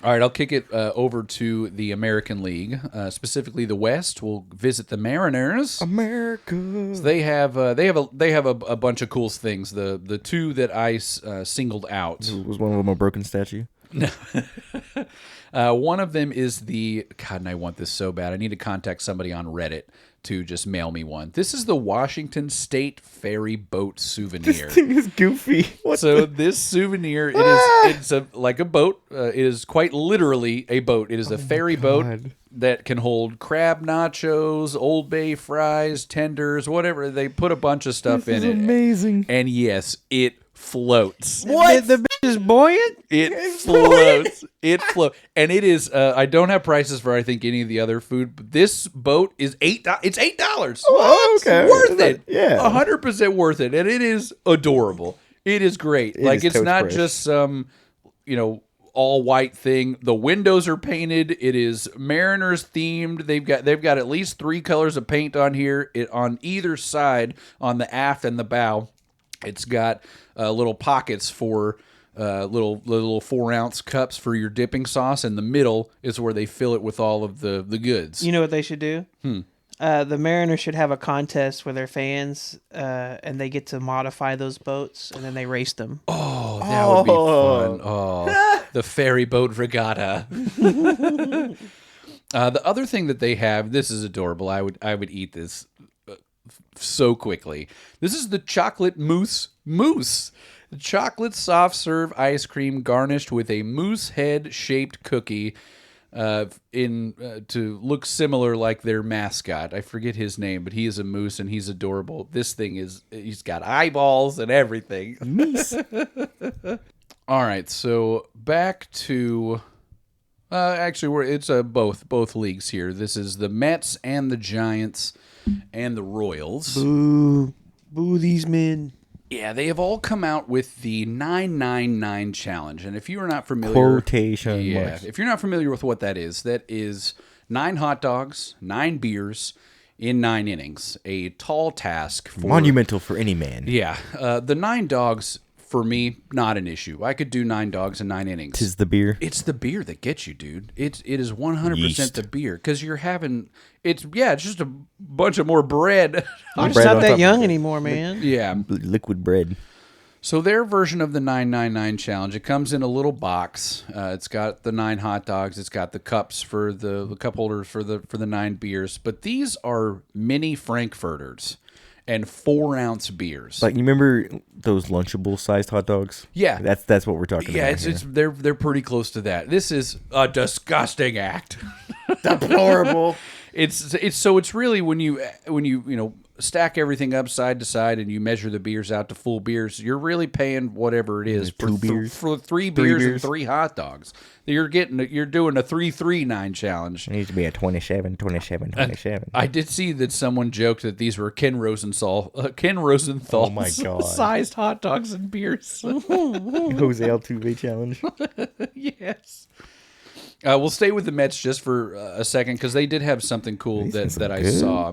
All right, I'll kick it over to the American League, specifically the West. We'll visit the Mariners. America. So they have a bunch of cool things. The two that I singled out. Was one of them a broken statue? One of them is the God, and I want this so bad. I need to contact somebody on Reddit to just mail me one. This is the Washington State ferry boat souvenir. This thing is goofy. This souvenir, it's like a boat. It is quite literally a boat. It is a ferry boat that can hold crab nachos, Old Bay fries, tenders, whatever. They put a bunch of stuff in it. Amazing. And yes, it floats. What? The bitch is buoyant? It floats. It floats. And it is, I don't have prices for, I think, any of the other food, but this boat is $8. It's $8. Oh, okay. Worth it. Yeah. 100% worth it. And it is adorable. It is great. It's not fresh. Just some, all white thing. The windows are painted. It is Mariners themed. They've got at least 3 colors of paint on here. On either side, on the aft and the bow, it's got little pockets for little 4-ounce cups for your dipping sauce. And the middle is where they fill it with all of the goods. You know what they should do? The Mariners should have a contest with their fans, and they get to modify those boats, and then they race them. Oh, that would be fun. Oh, the ferry boat regatta. The other thing that they have, this is adorable. I would eat this so quickly. This is the chocolate mousse. The chocolate soft serve ice cream garnished with a moose head shaped cookie. To look similar like their mascot. I forget his name, but he is a moose and he's adorable. This thing he's got eyeballs and everything. All right, so back to actually it's both leagues here. This is the Mets and the Giants and the Royals. Boo these men. Yeah, they have all come out with the 999 challenge, and if you are not familiar, quotation marks. If you're not familiar with what that is 9 hot dogs, 9 beers in 9 innings, a tall task, monumental for any man. Yeah, the 9 dogs for me, not an issue. I could do 9 dogs in 9 innings. Tis the beer. It's the beer that gets you, dude. It is 100% the beer because you're having it's just a bunch of more bread. I'm just not that young anymore, man. Yeah, liquid bread. So their version of the 999 challenge, it comes in a little box. It's got the 9 hot dogs. It's got the cups for the cup holders for the 9 beers. But these are mini Frankfurters and 4-ounce beers. Like, you remember those Lunchable sized hot dogs? Yeah, that's what we're talking about. Yeah, it's they're pretty close to that. This is a disgusting act. Deplorable. It's really when you stack everything up side to side and you measure the beers out to full beers, you're really paying whatever it is for 3 beers and 3 hot dogs. You're doing a 339 challenge. It needs to be a 27. I did see that someone joked that these were Ken Rosenthal oh my God. sized hot dogs and beers. Jose Altuve challenge. Yes. We'll stay with the Mets just for a second because they did have something cool that I saw.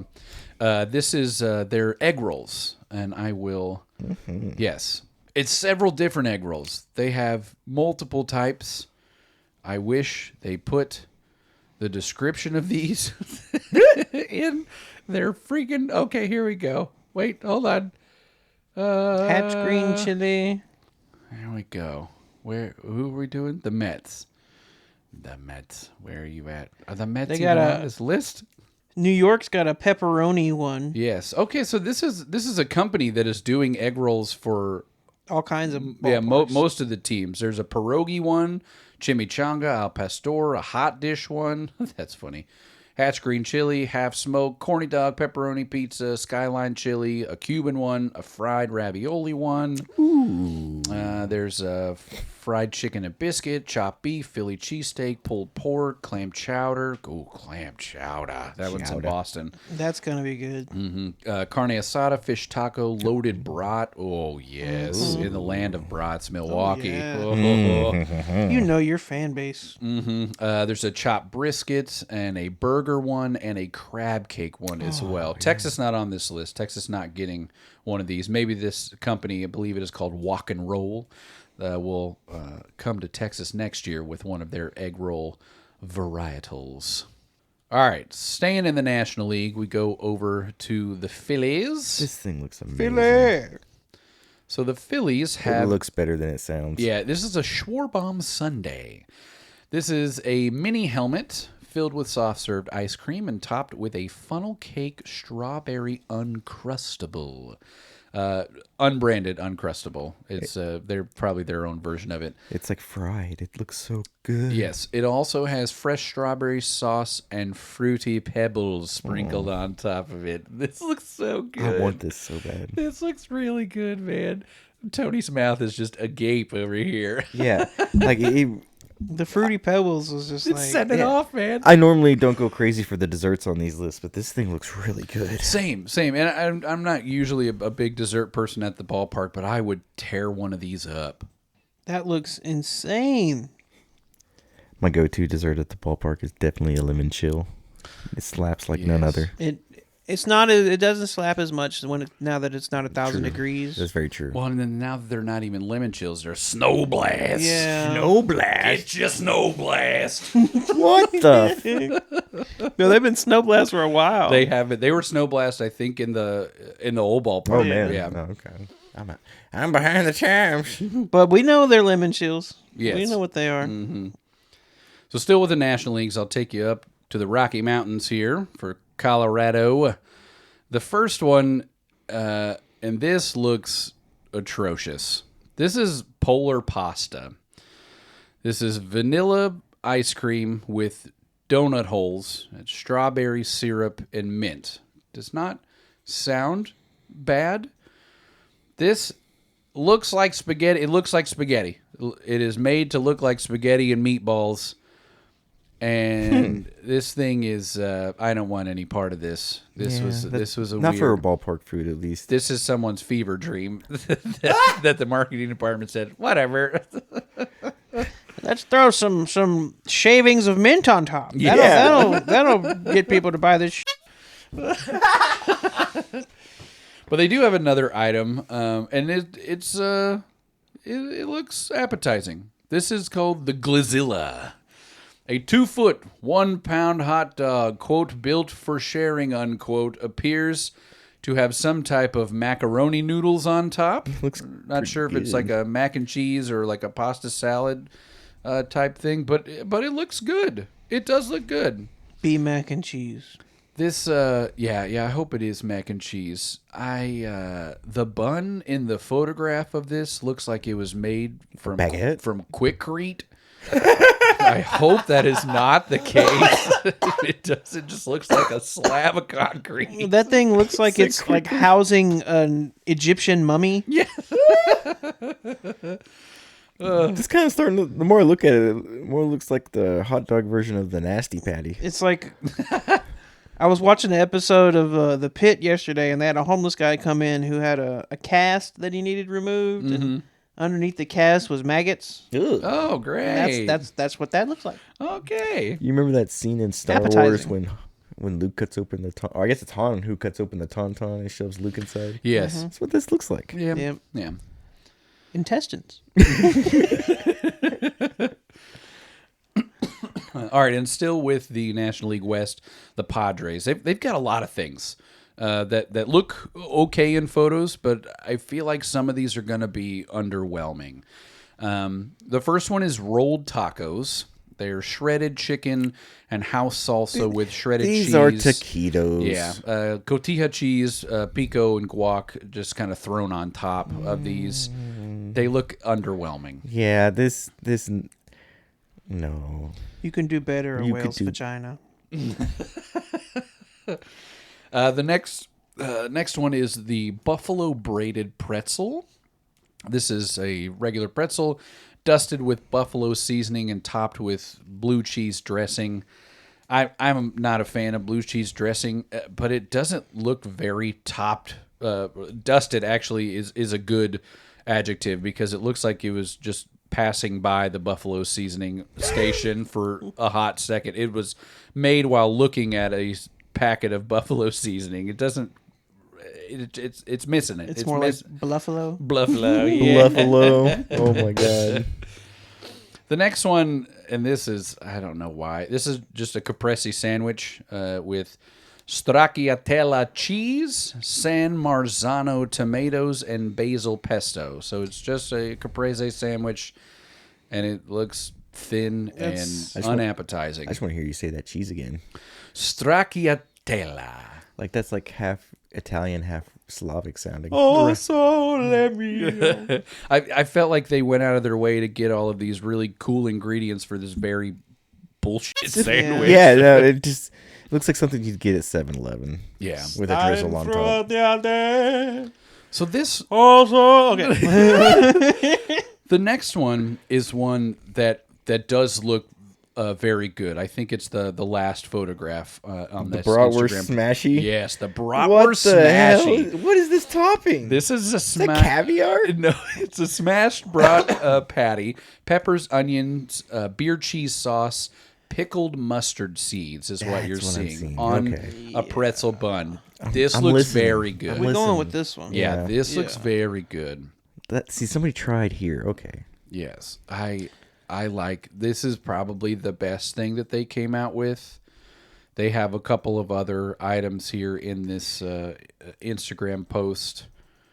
This is their egg rolls, and I will. Mm-hmm. Yes, it's several different egg rolls. They have multiple types. I wish they put the description of these in their freaking. Okay, here we go. Wait, hold on. Hatch green chili. There we go. Who are we doing? The Mets. The Mets. Where are you at? Are the Mets even on this list? New York's got a pepperoni one. Yes. Okay, so this is a company that is doing egg rolls for all kinds of most of the teams. There's a pierogi one, chimichanga, al pastor, a hot dish one. That's funny. Hatch green chili, half smoked, corny dog, pepperoni pizza, skyline chili, a Cuban one, a fried ravioli one. Ooh. There's a fried chicken and biscuit, chopped beef, Philly cheesesteak, pulled pork, clam chowder. Ooh, clam chowder. That one's in Boston. That's going to be good. Mm-hmm. Carne asada, fish taco, loaded brat. Oh, yes. In the land of brats, Milwaukee. Oh, yeah. You know your fan base. Mm-hmm. There's a chopped brisket and a burger one and a crab cake one as well. Yeah. Texas not on this list. Texas not getting one of these. Maybe this company, I believe it is called Walk and Roll. will come to Texas next year with one of their egg roll varietals. All right, staying in the National League, we go over to the Phillies. This thing looks amazing. So the Phillies have... It looks better than it sounds. Yeah, this is a Schwarbaum Sundae. This is a mini helmet filled with soft-served ice cream and topped with a funnel cake strawberry Uncrustable. Unbranded Uncrustable. It's they're probably their own version of it. It's like fried. It looks so good. Yes, it also has fresh strawberry sauce and fruity pebbles sprinkled on top of it. This looks so good. I want this so bad. This looks really good, man. Tony's mouth is just agape over here. Yeah, like The Fruity Pebbles was just It's like... setting it off, man. I normally don't go crazy for the desserts on these lists, but this thing looks really good. Same. And I'm not usually a big dessert person at the ballpark, but I would tear one of these up. That looks insane. My go-to dessert at the ballpark is definitely a lemon chill. It slaps like none other. It's not. It doesn't slap as much now that it's not 1,000 degrees. That's very true. Well, and then now that they're not even lemon chills, they're snow blasts. Yeah. Snow blast. It's just snow blast. What the? No, they've been snow blasts for a while. They have it. They were snow blast, I think, in the old ballpark. Oh man. Yeah. Oh, okay. I'm behind the times. But we know they're lemon chills. Yes. We know what they are. So still with the National Leagues, I'll take you up to the Rocky Mountains here for Colorado. The first one, and this looks atrocious. This is Polar Pasta. This is vanilla ice cream with donut holes, and strawberry syrup, and mint. Does not sound bad. This looks like spaghetti. It looks like spaghetti. It is made to look like spaghetti and meatballs. And this thing is, I don't want any part of this. This was a not weird, for a ballpark food at least. This is someone's fever dream that the marketing department said, whatever. Let's throw some shavings of mint on top. Yeah. That'll get people to buy this. But they do have another item, and it looks appetizing. This is called the Glizzilla. A 2-foot, 1-pound hot dog, quote, built for sharing, unquote, appears to have some type of macaroni noodles on top. Looks not sure if it's like a mac and cheese or like a pasta salad type thing, but it looks good. It does look good. Be mac and cheese. This, I hope it is mac and cheese. The bun in the photograph of this looks like it was made from Baguette? from Quikrete. I hope that is not the case. It does. It just looks like a slab of concrete. That thing looks like it's like housing an Egyptian mummy. Yeah. This kind of starting. The more I look at it, it more looks like the hot dog version of the Nasty Patty. It's like I was watching an episode of The Pit yesterday, and they had a homeless guy come in who had a cast that he needed removed, and underneath the cast was maggots. Ugh. Oh, great. That's what that looks like. Okay. You remember that scene in Star Wars when Luke cuts open the or I guess it's Han who cuts open the tauntaun and shoves Luke inside? Yes. That's what this looks like. Yeah. Yep. Yeah. Intestines. All right, and still with the National League West, the Padres. They've got a lot of things that look okay in photos, but I feel like some of these are going to be underwhelming. The first one is rolled tacos. They're shredded chicken and house salsa with shredded cheese. These are taquitos. Yeah, cotija cheese, pico, and guac just kind of thrown on top of these. They look underwhelming. Yeah, this no. You can do better a You whale's could do- vagina. The next one is the buffalo braided pretzel. This is a regular pretzel dusted with buffalo seasoning and topped with blue cheese dressing. I'm not a fan of blue cheese dressing, but it doesn't look very topped. Dusted actually is a good adjective because it looks like it was just passing by the buffalo seasoning station for a hot second. It was made while looking at a packet of buffalo seasoning. It doesn't it's missing it. It's more like Bluffalo. Buffalo. Yeah. Buffalo. Oh my god. The next one, and this is, I don't know why. This is just a caprese sandwich with stracciatella cheese, San Marzano tomatoes, and basil pesto. So it's just a caprese sandwich, and it looks thin and unappetizing. I just want to hear you say that cheese again. Stracciatella. Like that's like half Italian, half Slavic sounding. Oh, so let me. I felt like they went out of their way to get all of these really cool ingredients for this very bullshit sandwich. Yeah, no, it just looks like something you'd get at 7-Eleven. Yeah. With a drizzle on top. So this Also, okay. the next one is one that does look very good. I think it's the last photograph on The this Bratwurst Instagram. Smashie? Yes, the What Bratwurst the hell? Smashie. What is this topping? This is a Is that caviar? No, it's a smashed brat patty, peppers, onions, beer cheese sauce, pickled mustard seeds is what That's you're what I'm seeing seeing. on Okay. a pretzel bun. This I'm looks listening. very good. We're Listen. going with this one. Yeah, this looks Yeah. very good. See, somebody tried here. Okay. Yes, I like. This is probably the best thing that they came out with. They have a couple of other items here in this Instagram post,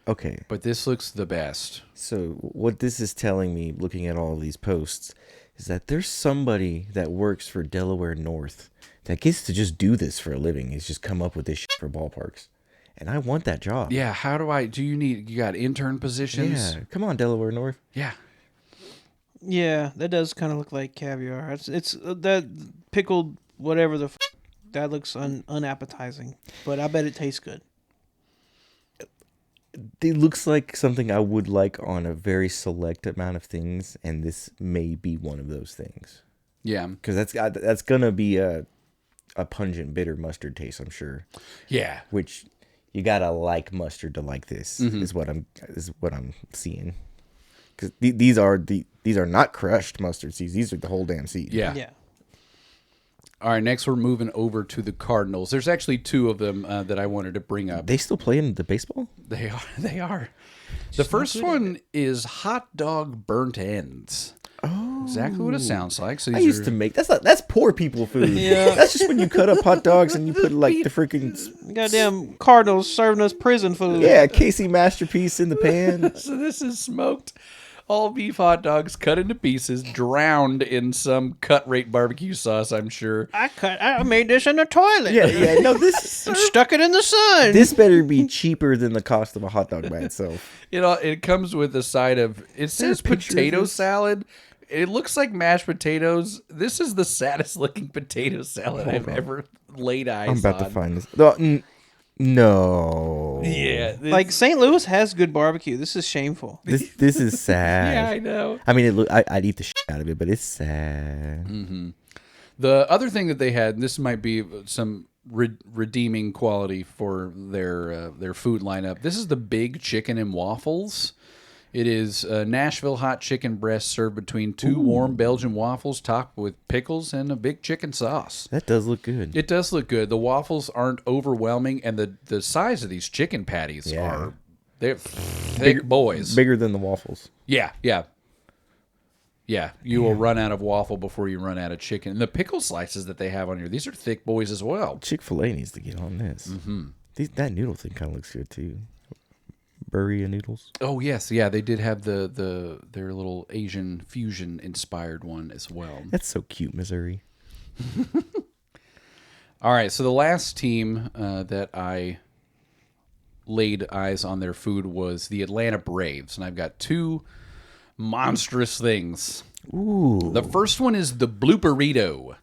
Okay. but this looks the best. So what this is telling me, looking at all of these posts, is that there's somebody that works for Delaware North that gets to just do this for a living. Is just come up with this shit for ballparks, and I want that job. Yeah, how do I? Do you got intern positions? Yeah. Come on, Delaware North. Yeah. Yeah, that does kind of look like caviar. It's that pickled whatever that looks unappetizing, but I bet it tastes good. It looks like something I would like on a very select amount of things, and this may be one of those things. Yeah. Because that's gonna be a pungent, bitter mustard taste, I'm sure. Yeah. Which you gotta like mustard to like this. Is what I'm seeing. Because these are not crushed mustard seeds. These are the whole damn seed. Yeah. Yeah. All right, next we're moving over to the Cardinals. There's actually two of them that I wanted to bring up. They still playing the baseball? They are. They are. The first one is hot dog burnt ends. Oh, Exactly what it sounds like. So I these used are- to make that's poor people food. Yeah. That's just when you cut up hot dogs and you put like the freaking Goddamn Cardinals serving us prison food. Casey masterpiece in the pan. So this is smoked all beef hot dogs cut into pieces, drowned in some cut rate barbecue sauce, I'm sure. I made this in the toilet. Yeah. No, this And stuck it in the sun. this better be cheaper than the cost of a hot dog by itself. It comes with a side of, it says a picture of potato this? salad. It looks like mashed potatoes. This is the saddest looking potato salad I've ever laid eyes on. I'm about to find this. No. Yeah. Like St. Louis has good barbecue. This is shameful. This is sad. yeah, I know. I mean, I'd eat the shit out of it, but it's sad. The other thing that they had, and this might be some redeeming quality for their food lineup. This is the big chicken and waffles. It is Nashville hot chicken breast served between two warm Belgian waffles topped with pickles and a big chicken sauce. That does look good. It does look good. The waffles aren't overwhelming, and the size of these chicken patties they're thick boys. Bigger than the waffles. Yeah. You will run out of waffle before you run out of chicken. And the pickle slices that they have on here, these are thick boys as well. Chick-fil-A needs to get on this. That noodle thing kind of looks good too. Burrito noodles. Oh yes, yeah, they did have their little Asian fusion inspired one as well. That's so cute, Missouri. All right, so the last team that I laid eyes on their food was the Atlanta Braves, and I've got two monstrous things. Ooh. The first one is the Blooperito.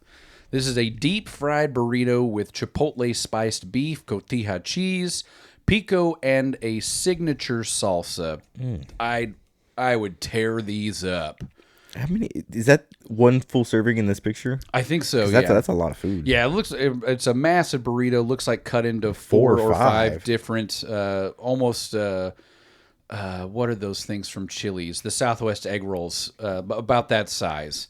This is a deep fried burrito with chipotle spiced beef, cotija cheese, pico, and a signature salsa. I would tear these up. How many is that? One full serving in this picture? I think so. 'Cause Yeah, that's a lot of food. Yeah, it's a massive burrito. Looks like cut into four or five different, almost. What are those things from Chili's? The Southwest egg rolls, about that size.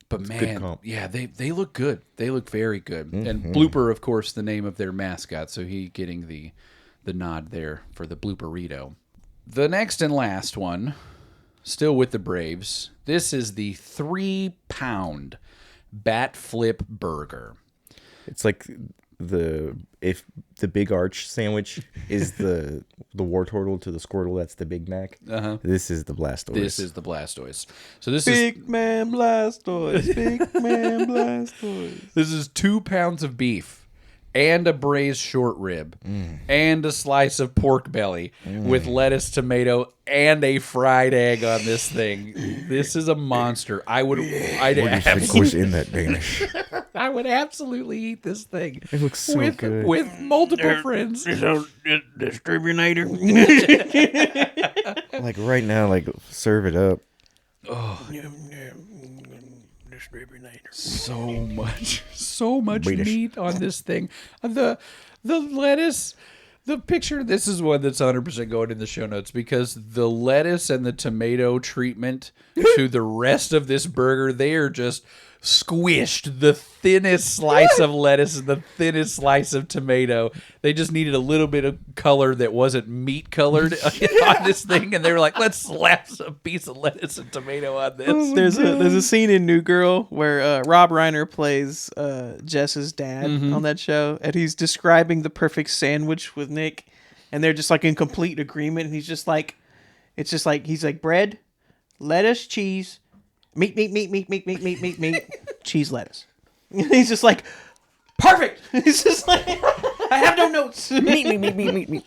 But man, yeah, they look good. They look very good. And Blooper, of course, the name of their mascot. So he getting the the nod there for the Blooperito. The next and last one, still with the Braves. This is the 3-pound bat flip burger. It's like if the big arch sandwich is the war turtle to the Squirtle, that's the Big Mac. This is the Blastoise. This is the Blastoise. So this Big man Blastoise. Big man Blastoise. This is 2 pounds of beef and a braised short rib and a slice of pork belly with lettuce, tomato, and a fried egg on this thing. This is a monster. I'd What's in that Danish? I would absolutely eat this thing. It looks so good. With multiple friends. Distributor. Like right now, like serve it up. So much British. meat on this thing. The lettuce, the picture. This is one that's 100% going in the show notes because the lettuce and the tomato treatment to the rest of this burger, they are just squished. The thinnest slice of lettuce and the thinnest slice of tomato. They just needed a little bit of color that wasn't meat colored on this thing, and they were like, "Let's slap a piece of lettuce and tomato on this." There's a scene in New Girl where Rob Reiner plays Jess's dad on that show, and he's describing the perfect sandwich with Nick, and they're just like in complete agreement. And he's just like, he's like bread, lettuce, cheese, meat, cheese, lettuce. And he's just like, perfect. He's just like, I have no notes. meat.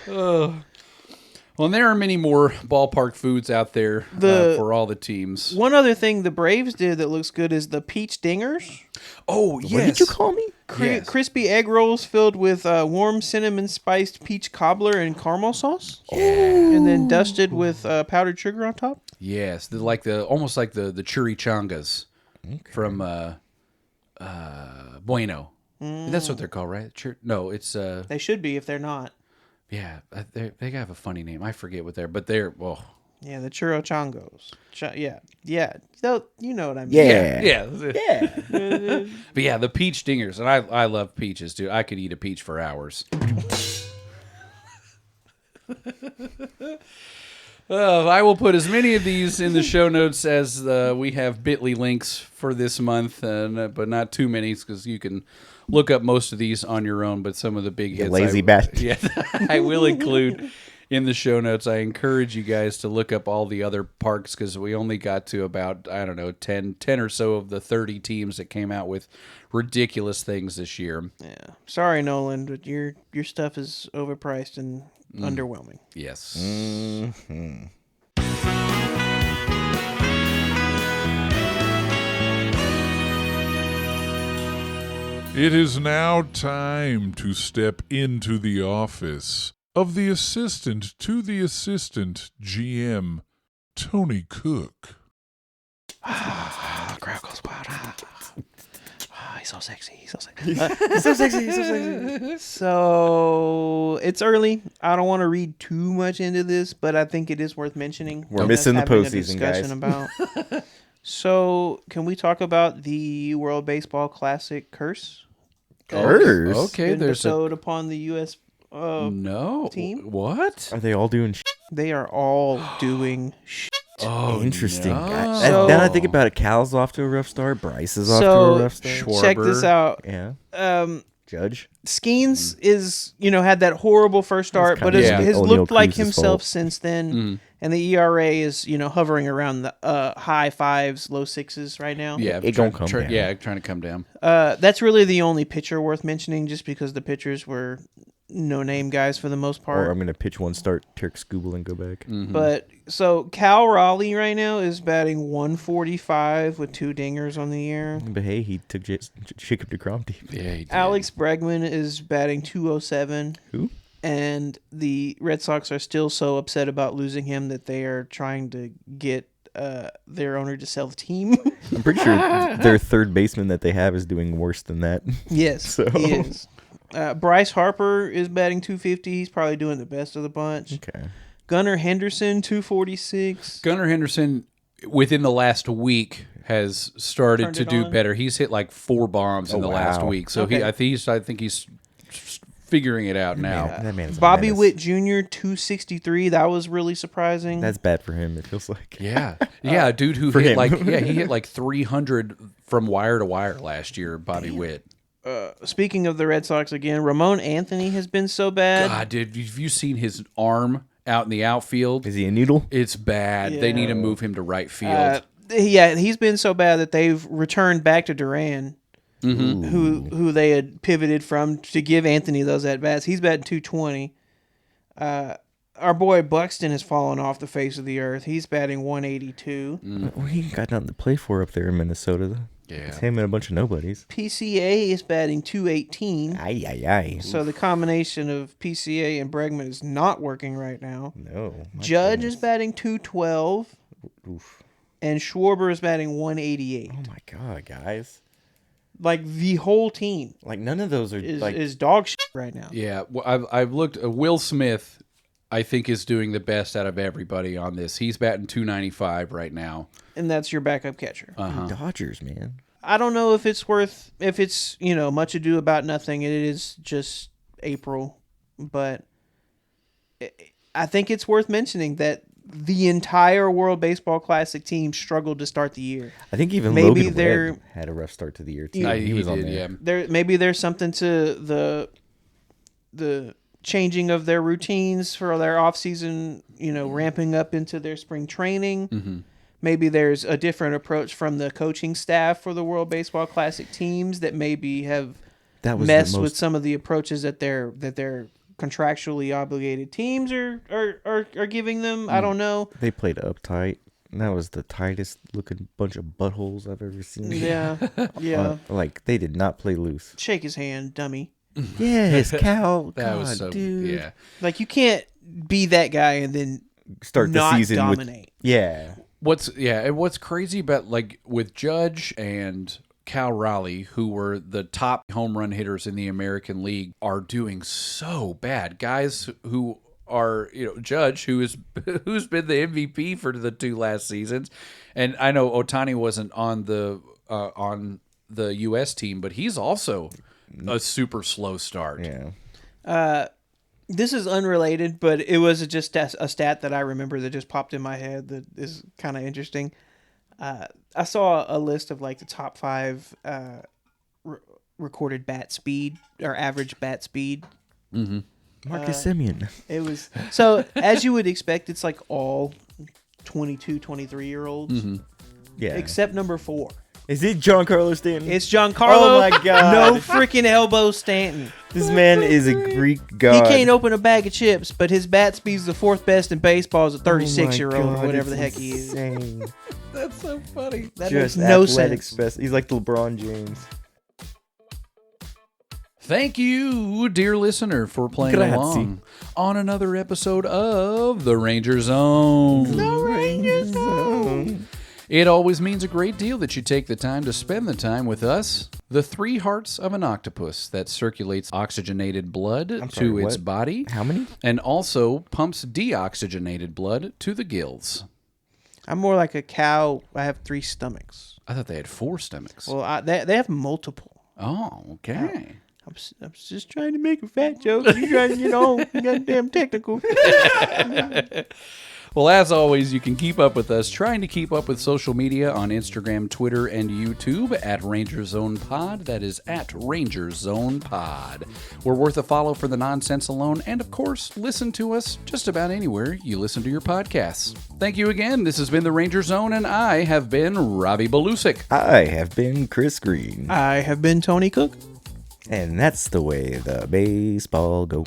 Well, and there are many more ballpark foods out there for all the teams. One other thing the Braves did that looks good is the peach dingers. Oh, yes. What did you call me? Yes. Crispy egg rolls filled with warm cinnamon spiced peach cobbler and caramel sauce. And then dusted with powdered sugar on top. Yes, almost like the churichangas from Bueno. That's what they're called, right? No, it's They should be if they're not. yeah. They have a funny name. I forget what but they're Yeah, the churro chongos. Yeah. So, you know what I mean. yeah. Yeah. But yeah, the peach dingers, and I love peaches, dude. I could eat a peach for hours. I will put as many of these in the show notes as we have Bitly links for this month, but not too many because you can look up most of these on your own. But some of the big hits, lazy bat. Yeah, I will include in the show notes. I encourage you guys to look up all the other parks because we only got to about 10 or so of the 30 teams that came out with ridiculous things this year. Yeah. Sorry, Nolan, but your stuff is overpriced and underwhelming. Yes. Mm-hmm. It is now time to step into the office of the assistant to the assistant GM, Tony Cook. The crowd goes wild. He's so sexy. He's so sexy. So it's early. I don't want to read too much into this, but I think it is worth mentioning. We're missing the Having a postseason, guys. about. So can we talk about the World Baseball Classic curse? Curse? Okay, there's bestowed upon the U.S. no team? What? Are they all doing They are all doing Oh, interesting, no. guys? So- Then I think about it. Cal's off to a rough start. Bryce is off to So, a rough start. Schwarber. Check this out. Yeah. Judge. Skeens is, had that horrible first start, but kinda has O'Neal looked like Cruz's himself fault. since then. And the ERA is, hovering around the high fives, low sixes right now. Yeah, It don't come down. Yeah, trying to come down. That's really the only pitcher worth mentioning just because the pitchers were no-name guys for the most Or part. I'm going to pitch one start, Turk Scooble, and go back. But, so Cal Raleigh right now is batting 145 with 2 dingers on the year. But hey, he took Jacob DeGrom deep. Yeah, he did. Alex Bregman is batting 207. Who? And the Red Sox are still so upset about losing him that they are trying to get their owner to sell the team. I'm pretty sure their third baseman that they have is doing worse than that. Yes, So- he is. Bryce Harper is batting 250. He's probably doing the best of the bunch. Okay. Gunnar Henderson, 246. Gunnar Henderson, within the last week, has started Turned to it do on? better. He's hit like 4 bombs in the last wow. week. So Okay. I think he's figuring it out now. That man is a Bobby menace. Witt Jr. 263. That was really surprising. That's bad for him. It feels like. Yeah, yeah, dude who for hit him. he hit like 300 from wire to wire last year. Bobby Witt. Speaking of the Red Sox again, Ramon Anthony has been so bad. God, dude, have you seen his arm out in the outfield? Is he a noodle? It's bad. They need to move him to right field. Yeah, he's been so bad that they've returned back to Duran, who they had pivoted from to give Anthony those at bats. He's batting 220. Our boy Buxton has fallen off the face of the earth. He's batting 182. Well, he ain't got nothing to play for up there in Minnesota, though. Yeah. It's him and a bunch of nobodies. PCA is batting 218. Aye, aye, aye. So the combination of PCA and Bregman is not working right now. No. Judge is batting 212. Oof. And Schwarber is batting 188. Oh, my God, guys. Like, the whole team Like, none of those are, is dog shit right now. Yeah, well, I've looked. Will Smith, I think, is doing the best out of everybody on this. He's batting 295 right now. And that's your backup catcher. Dodgers, man. I don't know if it's much ado about nothing. It is just April. But I think it's worth mentioning that the entire World Baseball Classic team struggled to start the year. I think even Maybe Logan they're- Webb had a rough start to the year, too. He was on did, there. yeah. Maybe there's something to the changing of their routines for their off-season, ramping up into their spring training. Maybe there's a different approach from the coaching staff for the World Baseball Classic teams that maybe have messed with some of the approaches that their contractually obligated teams are giving them. I don't know. They played uptight. And that was the tightest looking bunch of buttholes I've ever seen. Yeah. Like, they did not play loose. Shake his hand, dummy. Yes, Cal. That God, was so dude. yeah. Like, you can't be that guy and then Start the not season dominate. Yeah. What's crazy about with Judge and Cal Raleigh, who were the top home run hitters in the American League, are doing so bad. Guys who are, Judge, who's been the MVP for the 2 last seasons, and I know Ohtani wasn't on the U.S. team, but he's also a super slow start. Yeah. This is unrelated, but it was just a stat that I remember that just popped in my head that is kind of interesting. I saw a list of like the top 5 recorded bat speed or average bat speed. Marcus Semien. It was so as you would expect, it's like all 22, 23-year-olds, Yeah. except number 4. Is it Giancarlo Stanton? It's Giancarlo. Oh my God. No freaking elbow Stanton. This man is a Greek god. He can't open a bag of chips, but his bat speed's the 4th best in baseball as a 36-year-old or whatever the heck he is. Insane. That's so funny. That Just makes no athletic sense. He's like the LeBron James. Thank you, dear listener, for playing Grazie. along on another episode of The Ranger Zone. It always means a great deal that you take the time to spend the time with us, the 3 hearts of an octopus that circulates oxygenated blood to its what? body. How many? And also pumps deoxygenated blood to the gills. I'm more like a cow. I have 3 stomachs. I thought they had 4 stomachs. Well, they have multiple. Oh, okay. I'm just trying to make a fat joke. You trying to get on goddamn technical. Well, as always, you can keep up with us trying to keep up with social media on Instagram, Twitter, and YouTube at Ranger Zone Pod. That is at Ranger Zone Pod. We're worth a follow for the nonsense alone, and of course, listen to us just about anywhere you listen to your podcasts. Thank you again. This has been the Ranger Zone, and I have been Robbie Belusic. I have been Chris Green. I have been Tony Cook. And that's the way the baseball go.